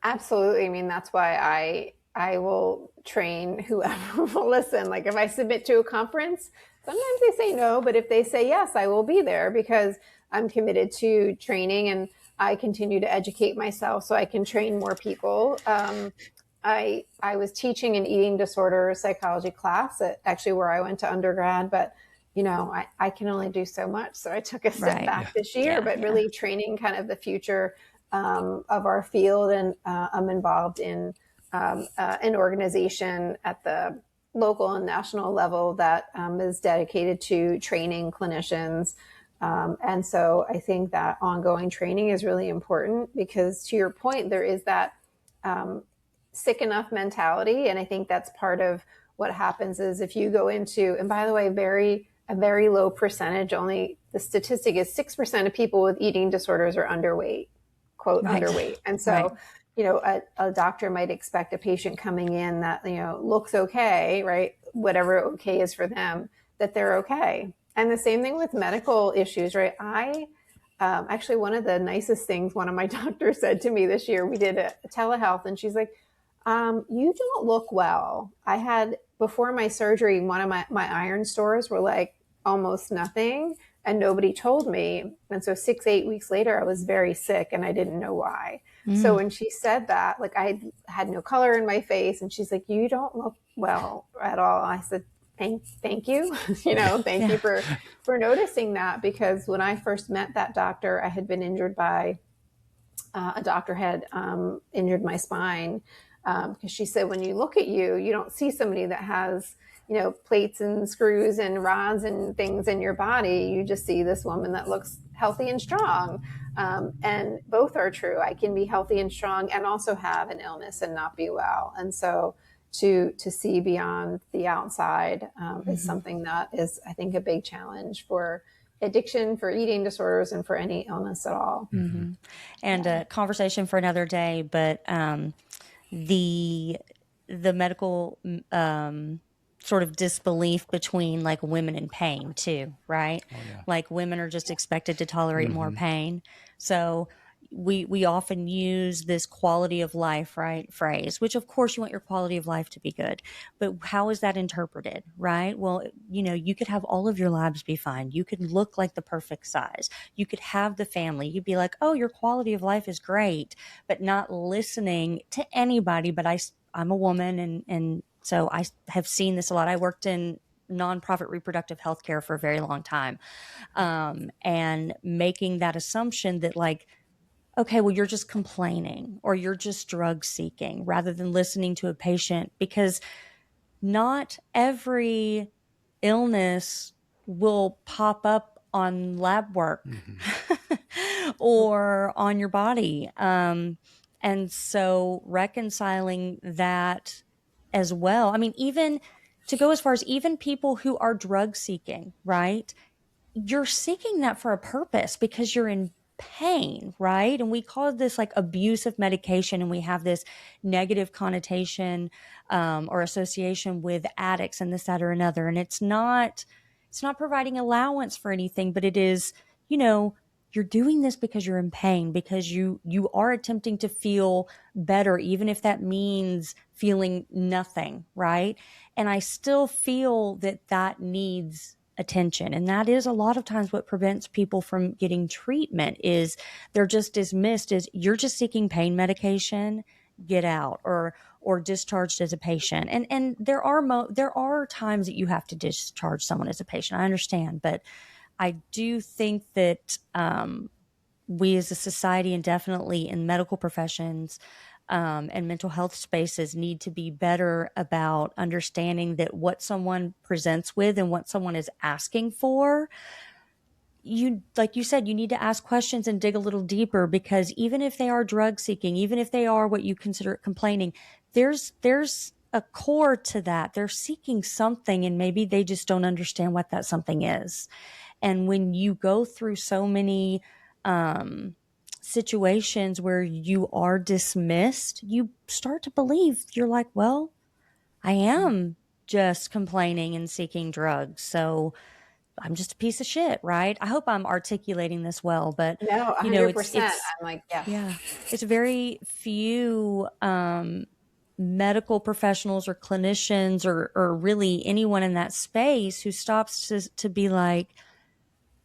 Absolutely. I mean, that's why I will train whoever will listen. Like if I submit to a conference, sometimes they say no, but if they say yes, I will be there because I'm committed to training and I continue to educate myself so I can train more people. I was teaching an eating disorder psychology class at actually where I went to undergrad, but I can only do so much. So I took a step back this year, but really training kind of the future of our field. And I'm involved in an organization at the local and national level that is dedicated to training clinicians. And so I think that ongoing training is really important because to your point, there is that sick enough mentality. And I think that's part of what happens is if you go into, and by the way, a very low percentage, only the statistic is 6% of people with eating disorders are underweight, quote, underweight. And so, a doctor might expect a patient coming in that, looks okay, right? Whatever okay is for them, that they're okay. And the same thing with medical issues, right? Actually, one of the nicest things one of my doctors said to me this year, we did a telehealth and she's like, you don't look well. I had, before my surgery, one of my iron stores were like almost nothing and nobody told me. And so 6-8 weeks later, I was very sick and I didn't know why. So when she said that, like I had no color in my face and she's like, you don't look well at all. I said, thank you. Thank you for noticing that, because when I first met that doctor, I had been injured by, a doctor had injured my spine. Because she said, when you look at you, you don't see somebody that has, plates and screws and rods and things in your body. You just see this woman that looks healthy and strong. And both are true. I can be healthy and strong and also have an illness and not be well. And so to see beyond the outside is something that is, I think, a big challenge for addiction, for eating disorders, and for any illness at all. And a conversation for another day, but the medical sort of disbelief between like women and pain too, right? Like women are just expected to tolerate more pain. So we often use this quality of life, right, phrase, which of course you want your quality of life to be good, but how is that interpreted, right? Well, you could have all of your labs be fine. You could look like the perfect size. You could have the family. You'd be like, oh, your quality of life is great, but not listening to anybody. But I'm a woman. And so I have seen this a lot. I worked in nonprofit reproductive health care for a very long time. And making that assumption that like, okay, well, you're just complaining or you're just drug seeking rather than listening to a patient, because not every illness will pop up on lab work or on your body. And so reconciling that as well. I mean, even to go as far as even people who are drug seeking, right? You're seeking that for a purpose because you're in pain, right? And we call this like abuse of medication, and we have this negative connotation or association with addicts and this, that, or another. And it's not providing allowance for anything, but it is, you're doing this because you're in pain, because you are attempting to feel better, even if that means feeling nothing, right? And I still feel that needs attention. And that is a lot of times what prevents people from getting treatment is they're just dismissed as you're just seeking pain medication, get out, or discharged as a patient. And there are times that you have to discharge someone as a patient. I understand, but I do think that we as a society, and definitely in medical professions and mental health spaces, need to be better about understanding that what someone presents with and what someone is asking for, like you said, you need to ask questions and dig a little deeper, because even if they are drug seeking, even if they are what you consider complaining, there's a core to that. They're seeking something, and maybe they just don't understand what that something is. And when you go through so many situations where you are dismissed, you start to believe, you're like, well, I am just complaining and seeking drugs. So I'm just a piece of shit, right? I hope I'm articulating this well, but no, 100%. I'm like, yes. Yeah, it's very few medical professionals or clinicians or really anyone in that space who stops to be like,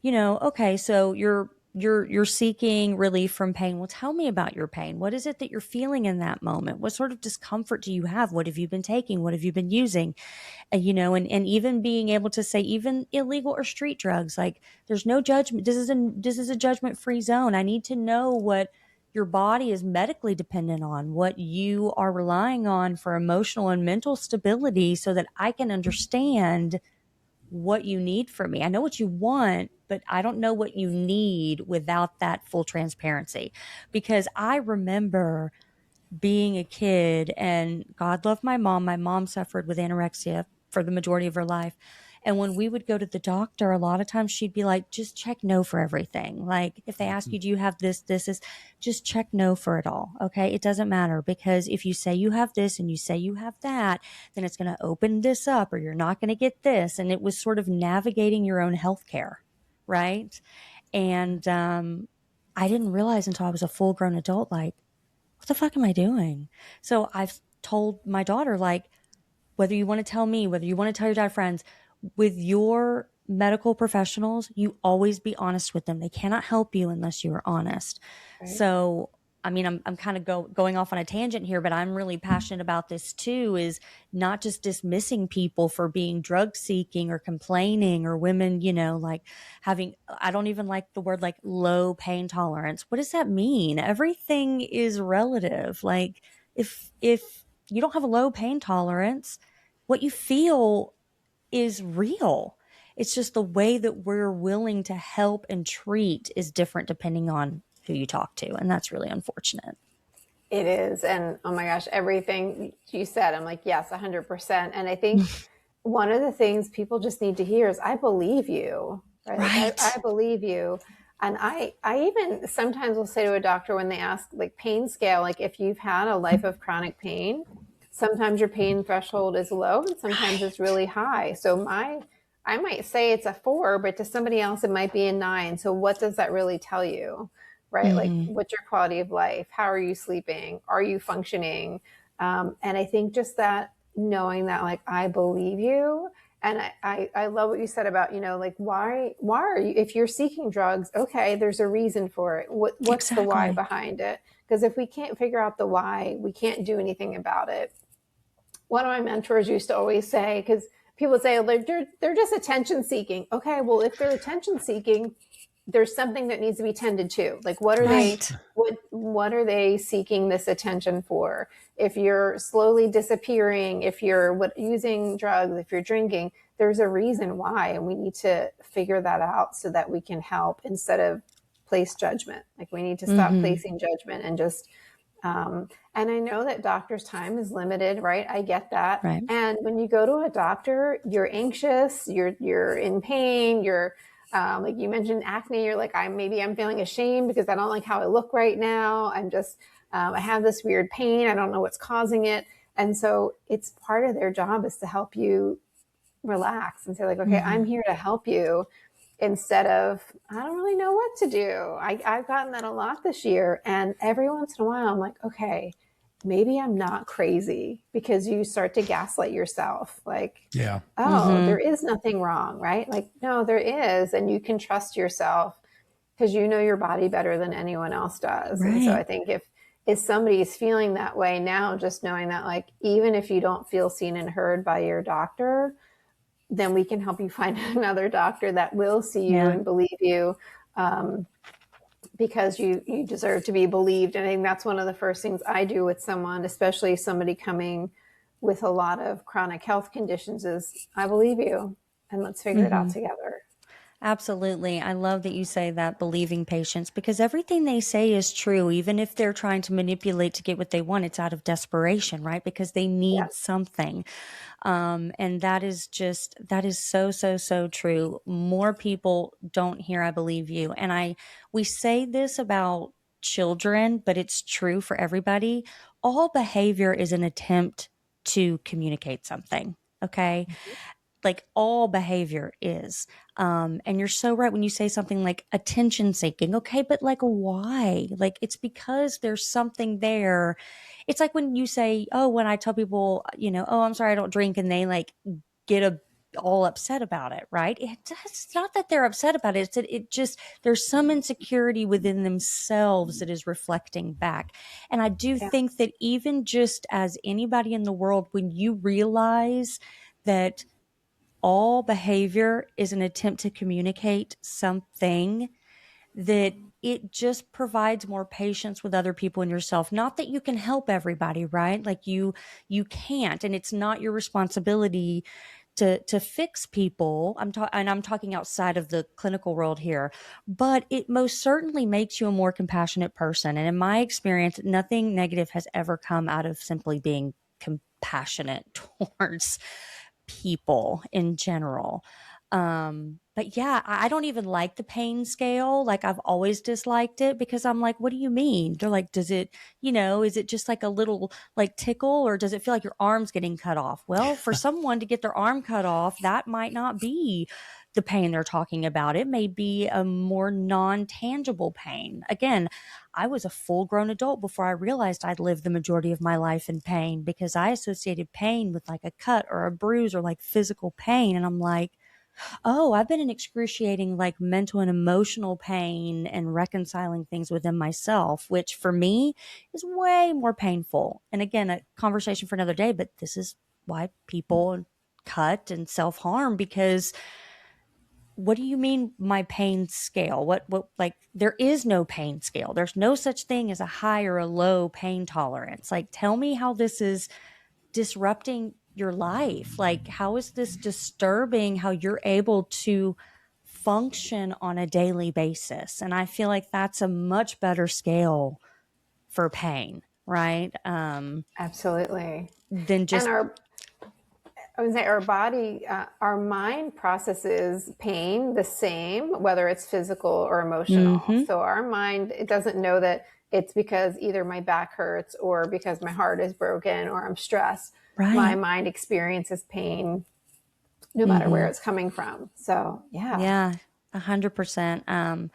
okay, so you're seeking relief from pain. Well, tell me about your pain. What is it that you're feeling in that moment? What sort of discomfort do you have? What have you been taking? What have you been using? And even being able to say, even illegal or street drugs, like, there's no judgment. This is a judgment-free zone. I need to know what your body is medically dependent on, what you are relying on for emotional and mental stability, so that I can understand what you need from me. I know what you want, but I don't know what you need without that full transparency. Because I remember being a kid, and God love my mom. My mom suffered with anorexia for the majority of her life. And when we would go to the doctor, a lot of times she'd be like, just check no for everything. Like, if they ask you, do you have this is, just check no for it all. Okay. It doesn't matter, because if you say you have this and you say you have that, then it's going to open this up, or you're not going to get this. And it was sort of navigating your own healthcare. Right. And, I didn't realize until I was a full grown adult, like, what the fuck am I doing? So I've told my daughter, like, whether you want to tell me, whether you want to tell your dad friends, with your medical professionals, you always be honest with them. They cannot help you unless you are honest. Right. So, I mean, I'm kind of going off on a tangent here, but I'm really passionate about this too, is not just dismissing people for being drug seeking or complaining, or women, like having, I don't even like the word like low pain tolerance. What does that mean? Everything is relative. Like, if you don't have a low pain tolerance, what you feel is real. It's just the way that we're willing to help and treat is different depending on who you talk to. And that's really unfortunate. It is. And oh my gosh, everything you said, I'm like, yes, 100%. And I think one of the things people just need to hear is, I believe you, right? Right. Like, I believe you. And I even sometimes will say to a doctor when they ask, like, pain scale, like, if you've had a life of chronic pain, sometimes your pain threshold is low and sometimes it's really high. So I might say it's a 4, but to somebody else, it might be a 9. So what does that really tell you? Right? Like, what's your quality of life? How are you sleeping? Are you functioning? And I think just that, knowing that, like, I believe you. And I love what you said about, like, why are you, if you're seeking drugs, okay, there's a reason for it. What's exactly the why behind it? Because if we can't figure out the why, we can't do anything about it. One of my mentors used to always say, because people say, like, they're just attention seeking. Okay, well, if they're attention seeking, there's something that needs to be tended to. Like, what are they, what are they seeking this attention for? If you're slowly disappearing, if you're using drugs, if you're drinking, there's a reason why. And we need to figure that out so that we can help, instead of place judgment. Like, we need to stop placing judgment and just, and I know that doctor's time is limited, right? I get that. Right. And when you go to a doctor, you're anxious, you're in pain, you're, like you mentioned acne, you're like, I'm feeling ashamed because I don't like how I look right now. I'm just, I have this weird pain. I don't know what's causing it. And so it's part of their job is to help you relax and say, like, okay, I'm here to help you, instead of, I don't really know what to do. I've gotten that a lot this year. And every once in a while, I'm like, okay, maybe I'm not crazy, because you start to gaslight yourself. Like, yeah, there is nothing wrong, right? Like, no, there is. And you can trust yourself, because you know your body better than anyone else does. Right. And so I think if somebody is feeling that way now, just knowing that, like, even if you don't feel seen and heard by your doctor, then we can help you find another doctor that will see you and believe you, because you deserve to be believed. And I think that's one of the first things I do with someone, especially somebody coming with a lot of chronic health conditions, is, I believe you, and let's figure it out together. Absolutely. I love that you say that, believing patients, because everything they say is true. Even if they're trying to manipulate to get what they want, it's out of desperation, right? Because they need something. And that is so true. More people don't hear, I believe you. And we say this about children, but it's true for everybody. All behavior is an attempt to communicate something. Okay. like all behavior is. And you're so right when you say something like attention seeking. Okay, but like why? Like it's because there's something there. It's like when you say, oh, when I tell people, oh, I'm sorry, I don't drink, and they like get all upset about it, right? It's not that they're upset about it. It's that it just, there's some insecurity within themselves that is reflecting back. And I do think that even just as anybody in the world, when you realize that all behavior is an attempt to communicate something, that it just provides more patience with other people and yourself. Not that you can help everybody, right? Like you can't, and it's not your responsibility to fix people. I'm talking outside of the clinical world here, but it most certainly makes you a more compassionate person. And in my experience, nothing negative has ever come out of simply being compassionate towards people in general. But yeah, I don't even like the pain scale. Like I've always disliked it because I'm like, what do you mean? They're like, does it, is it just like a little like tickle, or does it feel like your arm's getting cut off? Well, for someone to get their arm cut off, that might not be the pain they're talking about. It may be a more non-tangible pain. Again, I was a full-grown adult before I realized I'd lived the majority of my life in pain, because I associated pain with like a cut or a bruise or like physical pain. And I'm like, oh, I've been in excruciating like mental and emotional pain and reconciling things within myself, which for me is way more painful. And again, a conversation for another day, but this is why people cut and self-harm, because what do you mean my pain scale? What like there is no pain scale. There's no such thing as a high or a low pain tolerance. Like tell me how this is disrupting your life. Like how is this disturbing how you're able to function on a daily basis? And I feel like that's a much better scale for pain, right? Absolutely. Than just and I would say our body, our mind processes pain the same, whether it's physical or emotional. So our mind, it doesn't know that it's because either my back hurts or because my heart is broken or I'm stressed. Right. My mind experiences pain no matter where it's coming from. So yeah, 100%.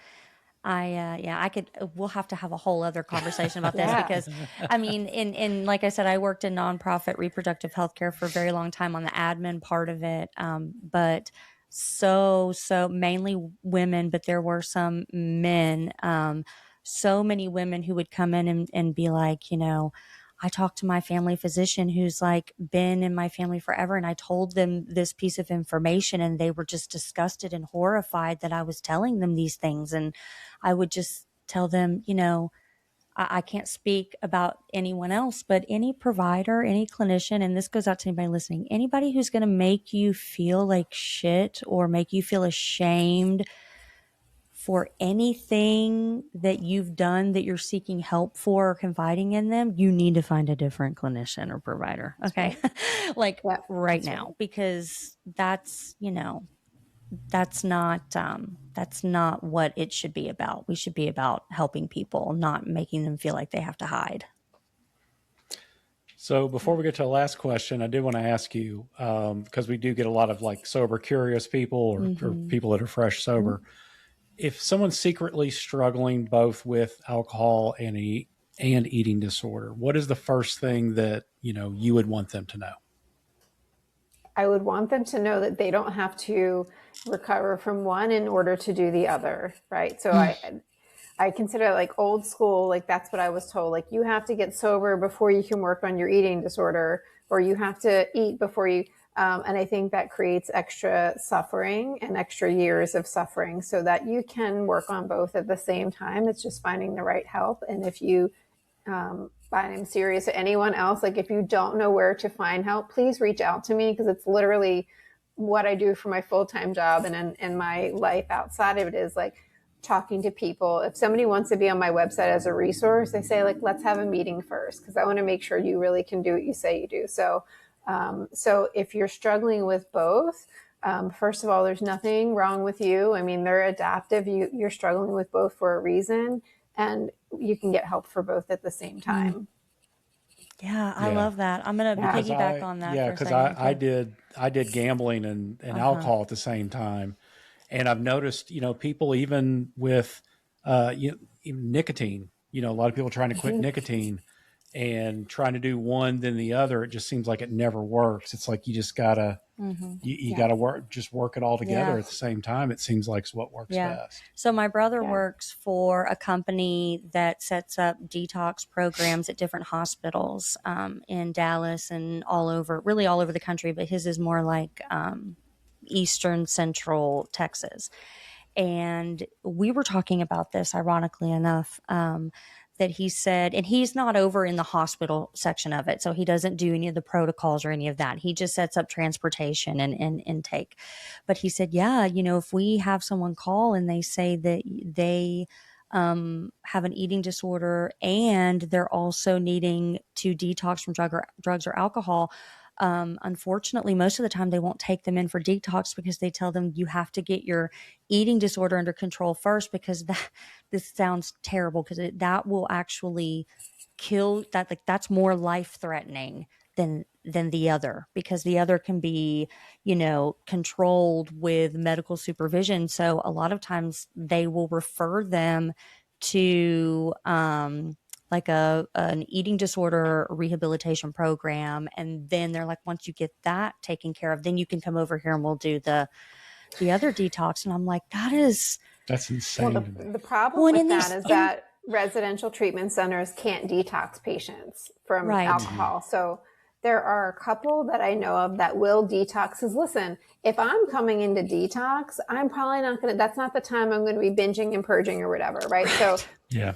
We'll have to have a whole other conversation about this because I mean, in like I said, I worked in nonprofit reproductive healthcare for a very long time on the admin part of it. But so mainly women, but there were some men, so many women who would come in and be like, I talked to my family physician who's like been in my family forever. And I told them this piece of information and they were just disgusted and horrified that I was telling them these things. And I would just tell them, I can't speak about anyone else, but any provider, any clinician, and this goes out to anybody listening, anybody who's going to make you feel like shit or make you feel ashamed for anything that you've done that you're seeking help for or confiding in them, you need to find a different clinician or provider. Okay. Right now, because that's not what it should be about. We should be about helping people, not making them feel like they have to hide. So before we get to the last question, I did want to ask you, because we do get a lot of like sober curious people or people that are fresh sober. If someone's secretly struggling both with alcohol and eating disorder, what is the first thing that, you would want them to know? I would want them to know that they don't have to recover from one in order to do the other, right? So I consider it like old school, like that's what I was told. Like you have to get sober before you can work on your eating disorder, or you have to eat before you, and I think that creates extra suffering and extra years of suffering so that you can work on both at the same time. It's just finding the right help. And if you, I'm serious to anyone else, like if you don't know where to find help, please reach out to me, because it's literally what I do for my full-time job. And in my life outside of it is like talking to people. If somebody wants to be on my website as a resource, I say like, let's have a meeting first, because I want to make sure you really can do what you say you do. So if you're struggling with both, first of all, there's nothing wrong with you. I mean, they're adaptive. You're struggling with both for a reason, and you can get help for both at the same time. Yeah, I love that. I'm going to piggyback on that. Yeah, because I did gambling and alcohol at the same time, and I've noticed, people even with even nicotine, a lot of people trying to quit nicotine and trying to do one then the other. It just seems like it never works. It's like you just gotta you gotta work it all together at the same time. It seems like it's what works best. So my brother works for a company that sets up detox programs at different hospitals in Dallas and all over the country, but his is more like eastern central Texas. And we were talking about this, ironically enough, that he said, and he's not over in the hospital section of it, so he doesn't do any of the protocols or any of that. He just sets up transportation and intake. But he said, if we have someone call and they say that they have an eating disorder and they're also needing to detox from drugs or alcohol, unfortunately, most of the time they won't take them in for detox because they tell them you have to get your eating disorder under control first, because this sounds terrible, because that will actually kill that. Like, that's more life threatening than the other, because the other can be, controlled with medical supervision. So a lot of times they will refer them to, like an eating disorder rehabilitation program. And then they're like, once you get that taken care of, then you can come over here and we'll do the other detox. And I'm like, that's insane. Well, the problem with that is that residential treatment centers can't detox patients from alcohol. So there are a couple that I know of that will detox. Because listen, if I'm coming into detox, I'm probably not going to, that's not the time I'm going to be binging and purging or whatever. Right. So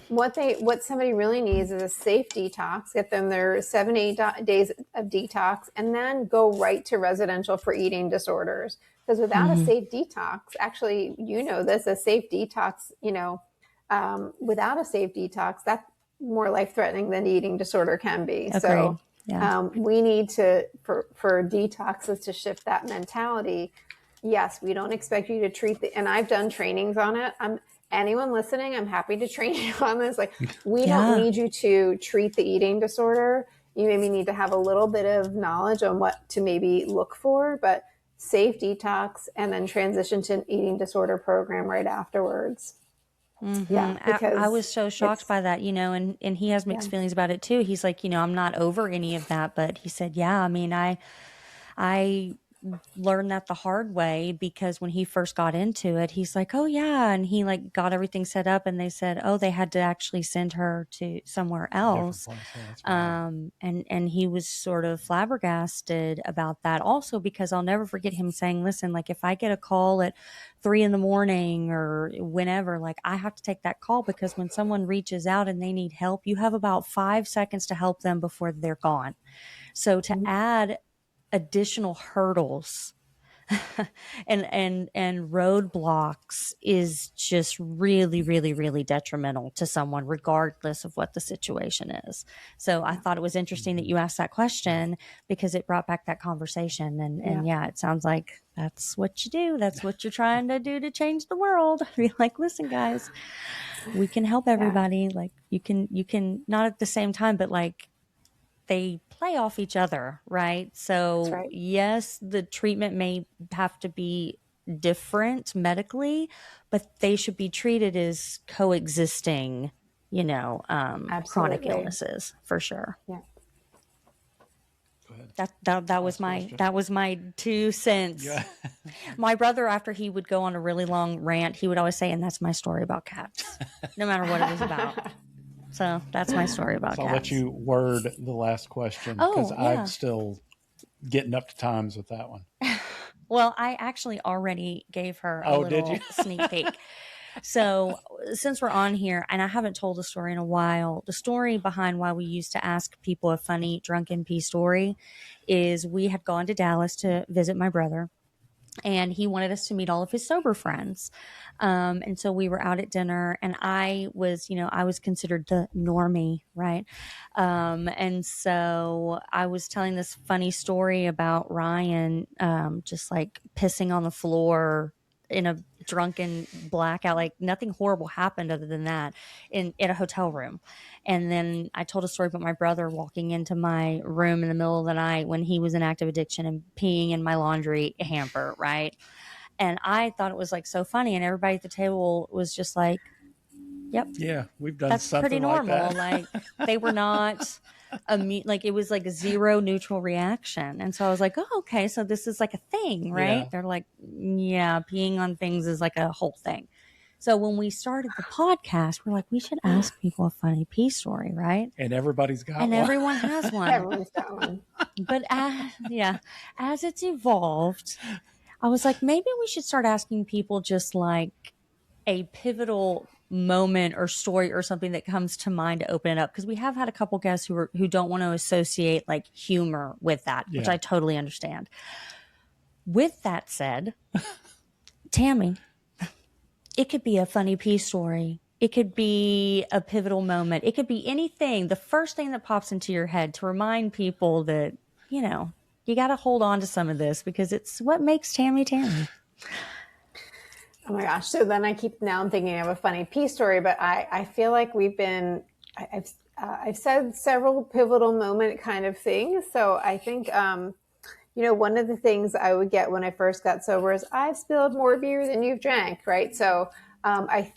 what somebody really needs is a safe detox, get them their 7-8 days of detox, and then go right to residential for eating disorders. Because without a safe detox, actually, a safe detox, without a safe detox, that's more life-threatening than eating disorder can be. Agreed. So we need to, for detoxes to shift that mentality. Yes, we don't expect you to treat and I've done trainings on it. Anyone listening, I'm happy to train you on this. Like, we don't need you to treat the eating disorder. You maybe need to have a little bit of knowledge on what to maybe look for, but safe detox and then transition to an eating disorder program right afterwards. Mm-hmm. Yeah, because I was so shocked by that, and he has mixed feelings about it too. He's like, I'm not over any of that, but he said, I learned that the hard way, because when he first got into it, he's like, oh yeah. And he got everything set up, and they said, oh, they had to actually send her to somewhere else. And he was sort of flabbergasted about that also, because I'll never forget him saying, listen, if I get a call at 3 a.m. or whenever, I have to take that call, because when someone reaches out and they need help, you have about 5 seconds to help them before they're gone. So to add additional hurdles and roadblocks is just really, really, really detrimental to someone, regardless of what the situation is. So I thought it was interesting that you asked that question, because it brought back that conversation. And it sounds like that's what you do. That's what you're trying to do to change the world. Be like, listen, guys, we can help everybody. You can not at the same time, but they play off each other, right? So yes, the treatment may have to be different medically, but they should be treated as coexisting, chronic illnesses, for sure. Yeah. That was my 2 cents. Yeah. My brother, after he would go on a really long rant, he would always say, and that's my story about cats, no matter what it was about. So that's my story about cats. I'll let you word the last question, because I'm still getting up to times with that one. Well, I actually already gave her a little sneak peek. So since we're on here, and I haven't told the story in a while, the story behind why we used to ask people a funny drunken pee story is we had gone to Dallas to visit my brother, and he wanted us to meet all of his sober friends. And so we were out at dinner, and I was considered the normie, right? And so I was telling this funny story about Ryan, just pissing on the floor in a drunken blackout. Like nothing horrible happened other than that in a hotel room. And then I told a story about my brother walking into my room in the middle of the night when he was in active addiction and peeing in my laundry hamper, right? And I thought it was like so funny, and everybody at the table was just like, yep. Yeah, we've done that's something pretty normal. like that. Like they were not like it was like a zero neutral reaction. And so I was like, oh, okay, so this is like a thing, right? Yeah. They're like, yeah, peeing on things is like a whole thing. So when we started the podcast, we're like, we should ask people a funny pee story, right? And everybody's got and one. everyone has one. Everyone's got one. But as it's evolved, I was like, maybe we should start asking people just like a pivotal moment or story or something that comes to mind to open it up. Because we have had a couple guests who don't want to associate like humor with that, which I totally understand. With that said, Tamie, it could be a funny pee story. It could be a pivotal moment. It could be anything. The first thing that pops into your head to remind people that, you know, you got to hold on to some of this because it's what makes Tamie Tamie. Oh my gosh. So then I'm thinking of a funny pee story, but I feel like I've said several pivotal moment kind of things. So I think, one of the things I would get when I first got sober is I've spilled more beer than you've drank. Right. So, I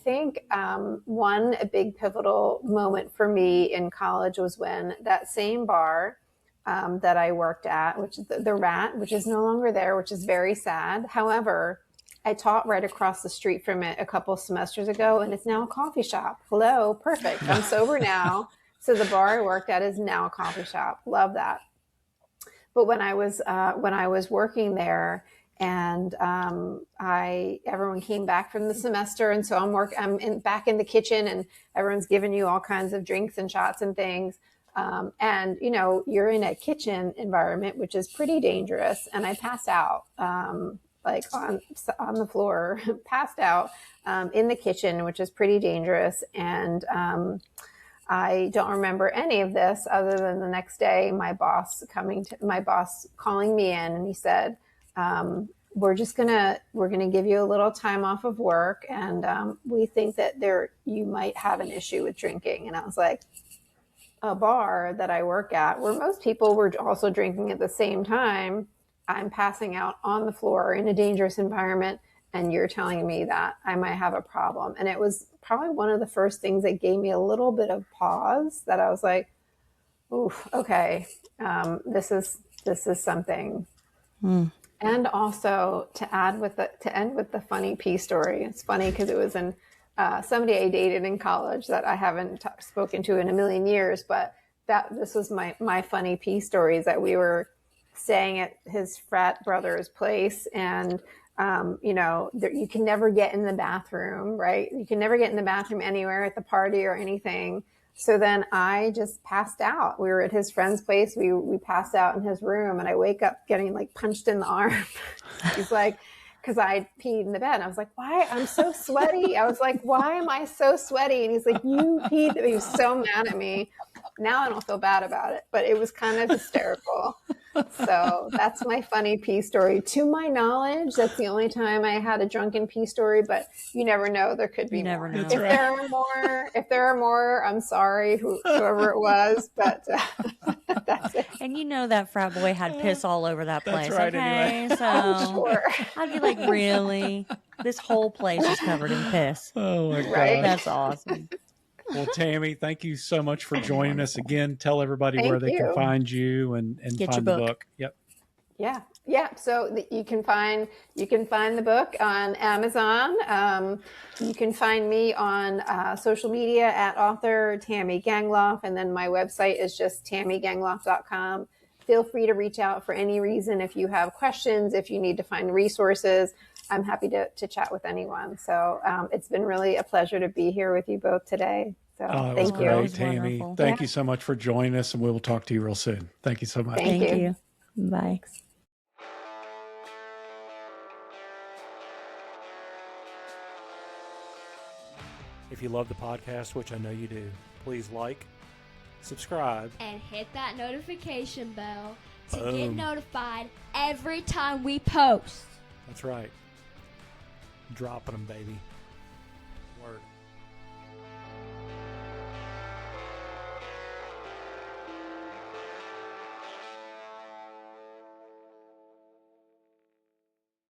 think a big pivotal moment for me in college was when that same bar that I worked at, which is the Rat, which is no longer there, which is very sad. However, I taught right across the street from it a couple semesters ago, and it's now a coffee shop. Hello, perfect. I'm sober now. So the bar I worked at is now a coffee shop. Love that. But when I was working there, and everyone came back from the semester, and so I'm back in the kitchen, and everyone's giving you all kinds of drinks and shots and things. And you're in a kitchen environment, which is pretty dangerous. And I passed out. Like on the floor, passed out in the kitchen, which is pretty dangerous. And I don't remember any of this other than the next day, my boss calling me in, and he said, we're gonna give you a little time off of work, and we think that you might have an issue with drinking. And I was like, a bar that I work at, where most people were also drinking at the same time, I'm passing out on the floor in a dangerous environment, and you're telling me that I might have a problem. And it was probably one of the first things that gave me a little bit of pause, that I was like, oof, okay, this is something. And also to end with the funny pee story. It's funny because it was somebody I dated in college that I haven't spoken to in a million years, but this was my funny pee story, is that we were staying at his frat brother's place, and you can never get in the bathroom, right? You can never get in the bathroom anywhere at the party or anything. So then I just passed out. We were at his friend's place. We passed out in his room, and I wake up getting like punched in the arm. He's like, because I peed in the bed. And I was like, why? I'm so sweaty. I was like, why am I so sweaty? And he's like, you peed. He was so mad at me. Now I don't feel bad about it, but it was kind of hysterical. So that's my funny pee story. To my knowledge, that's the only time I had a drunken pee story, but you never know. There could be more. Know. If there are more, I'm sorry, whoever it was, but that's it. And that frat boy had piss all over that place. That's right, okay, anyway. so Sure. I'd be like, really? This whole place is covered in piss. Oh my God. Right? That's awesome. Well, Tamie, thank you so much for joining us again. Tell everybody where they can find you and Get find your the book. book. Yep. Yeah. So you can find the book on Amazon. You can find me on social media at author Tamie Gangloff, and then my website is just TamieGangloff.com. Feel free to reach out for any reason if you have questions, if you need to find resources. I'm happy to chat with anyone. So it's been really a pleasure to be here with you both today. So thank you. Great, Tamie. Thank you so much for joining us, and we will talk to you real soon. Thank you so much. Thank you. Bye. If you love the podcast, which I know you do, please like, subscribe, and hit that notification bell to Boom. get notified every time we post. That's right. Dropping them, baby.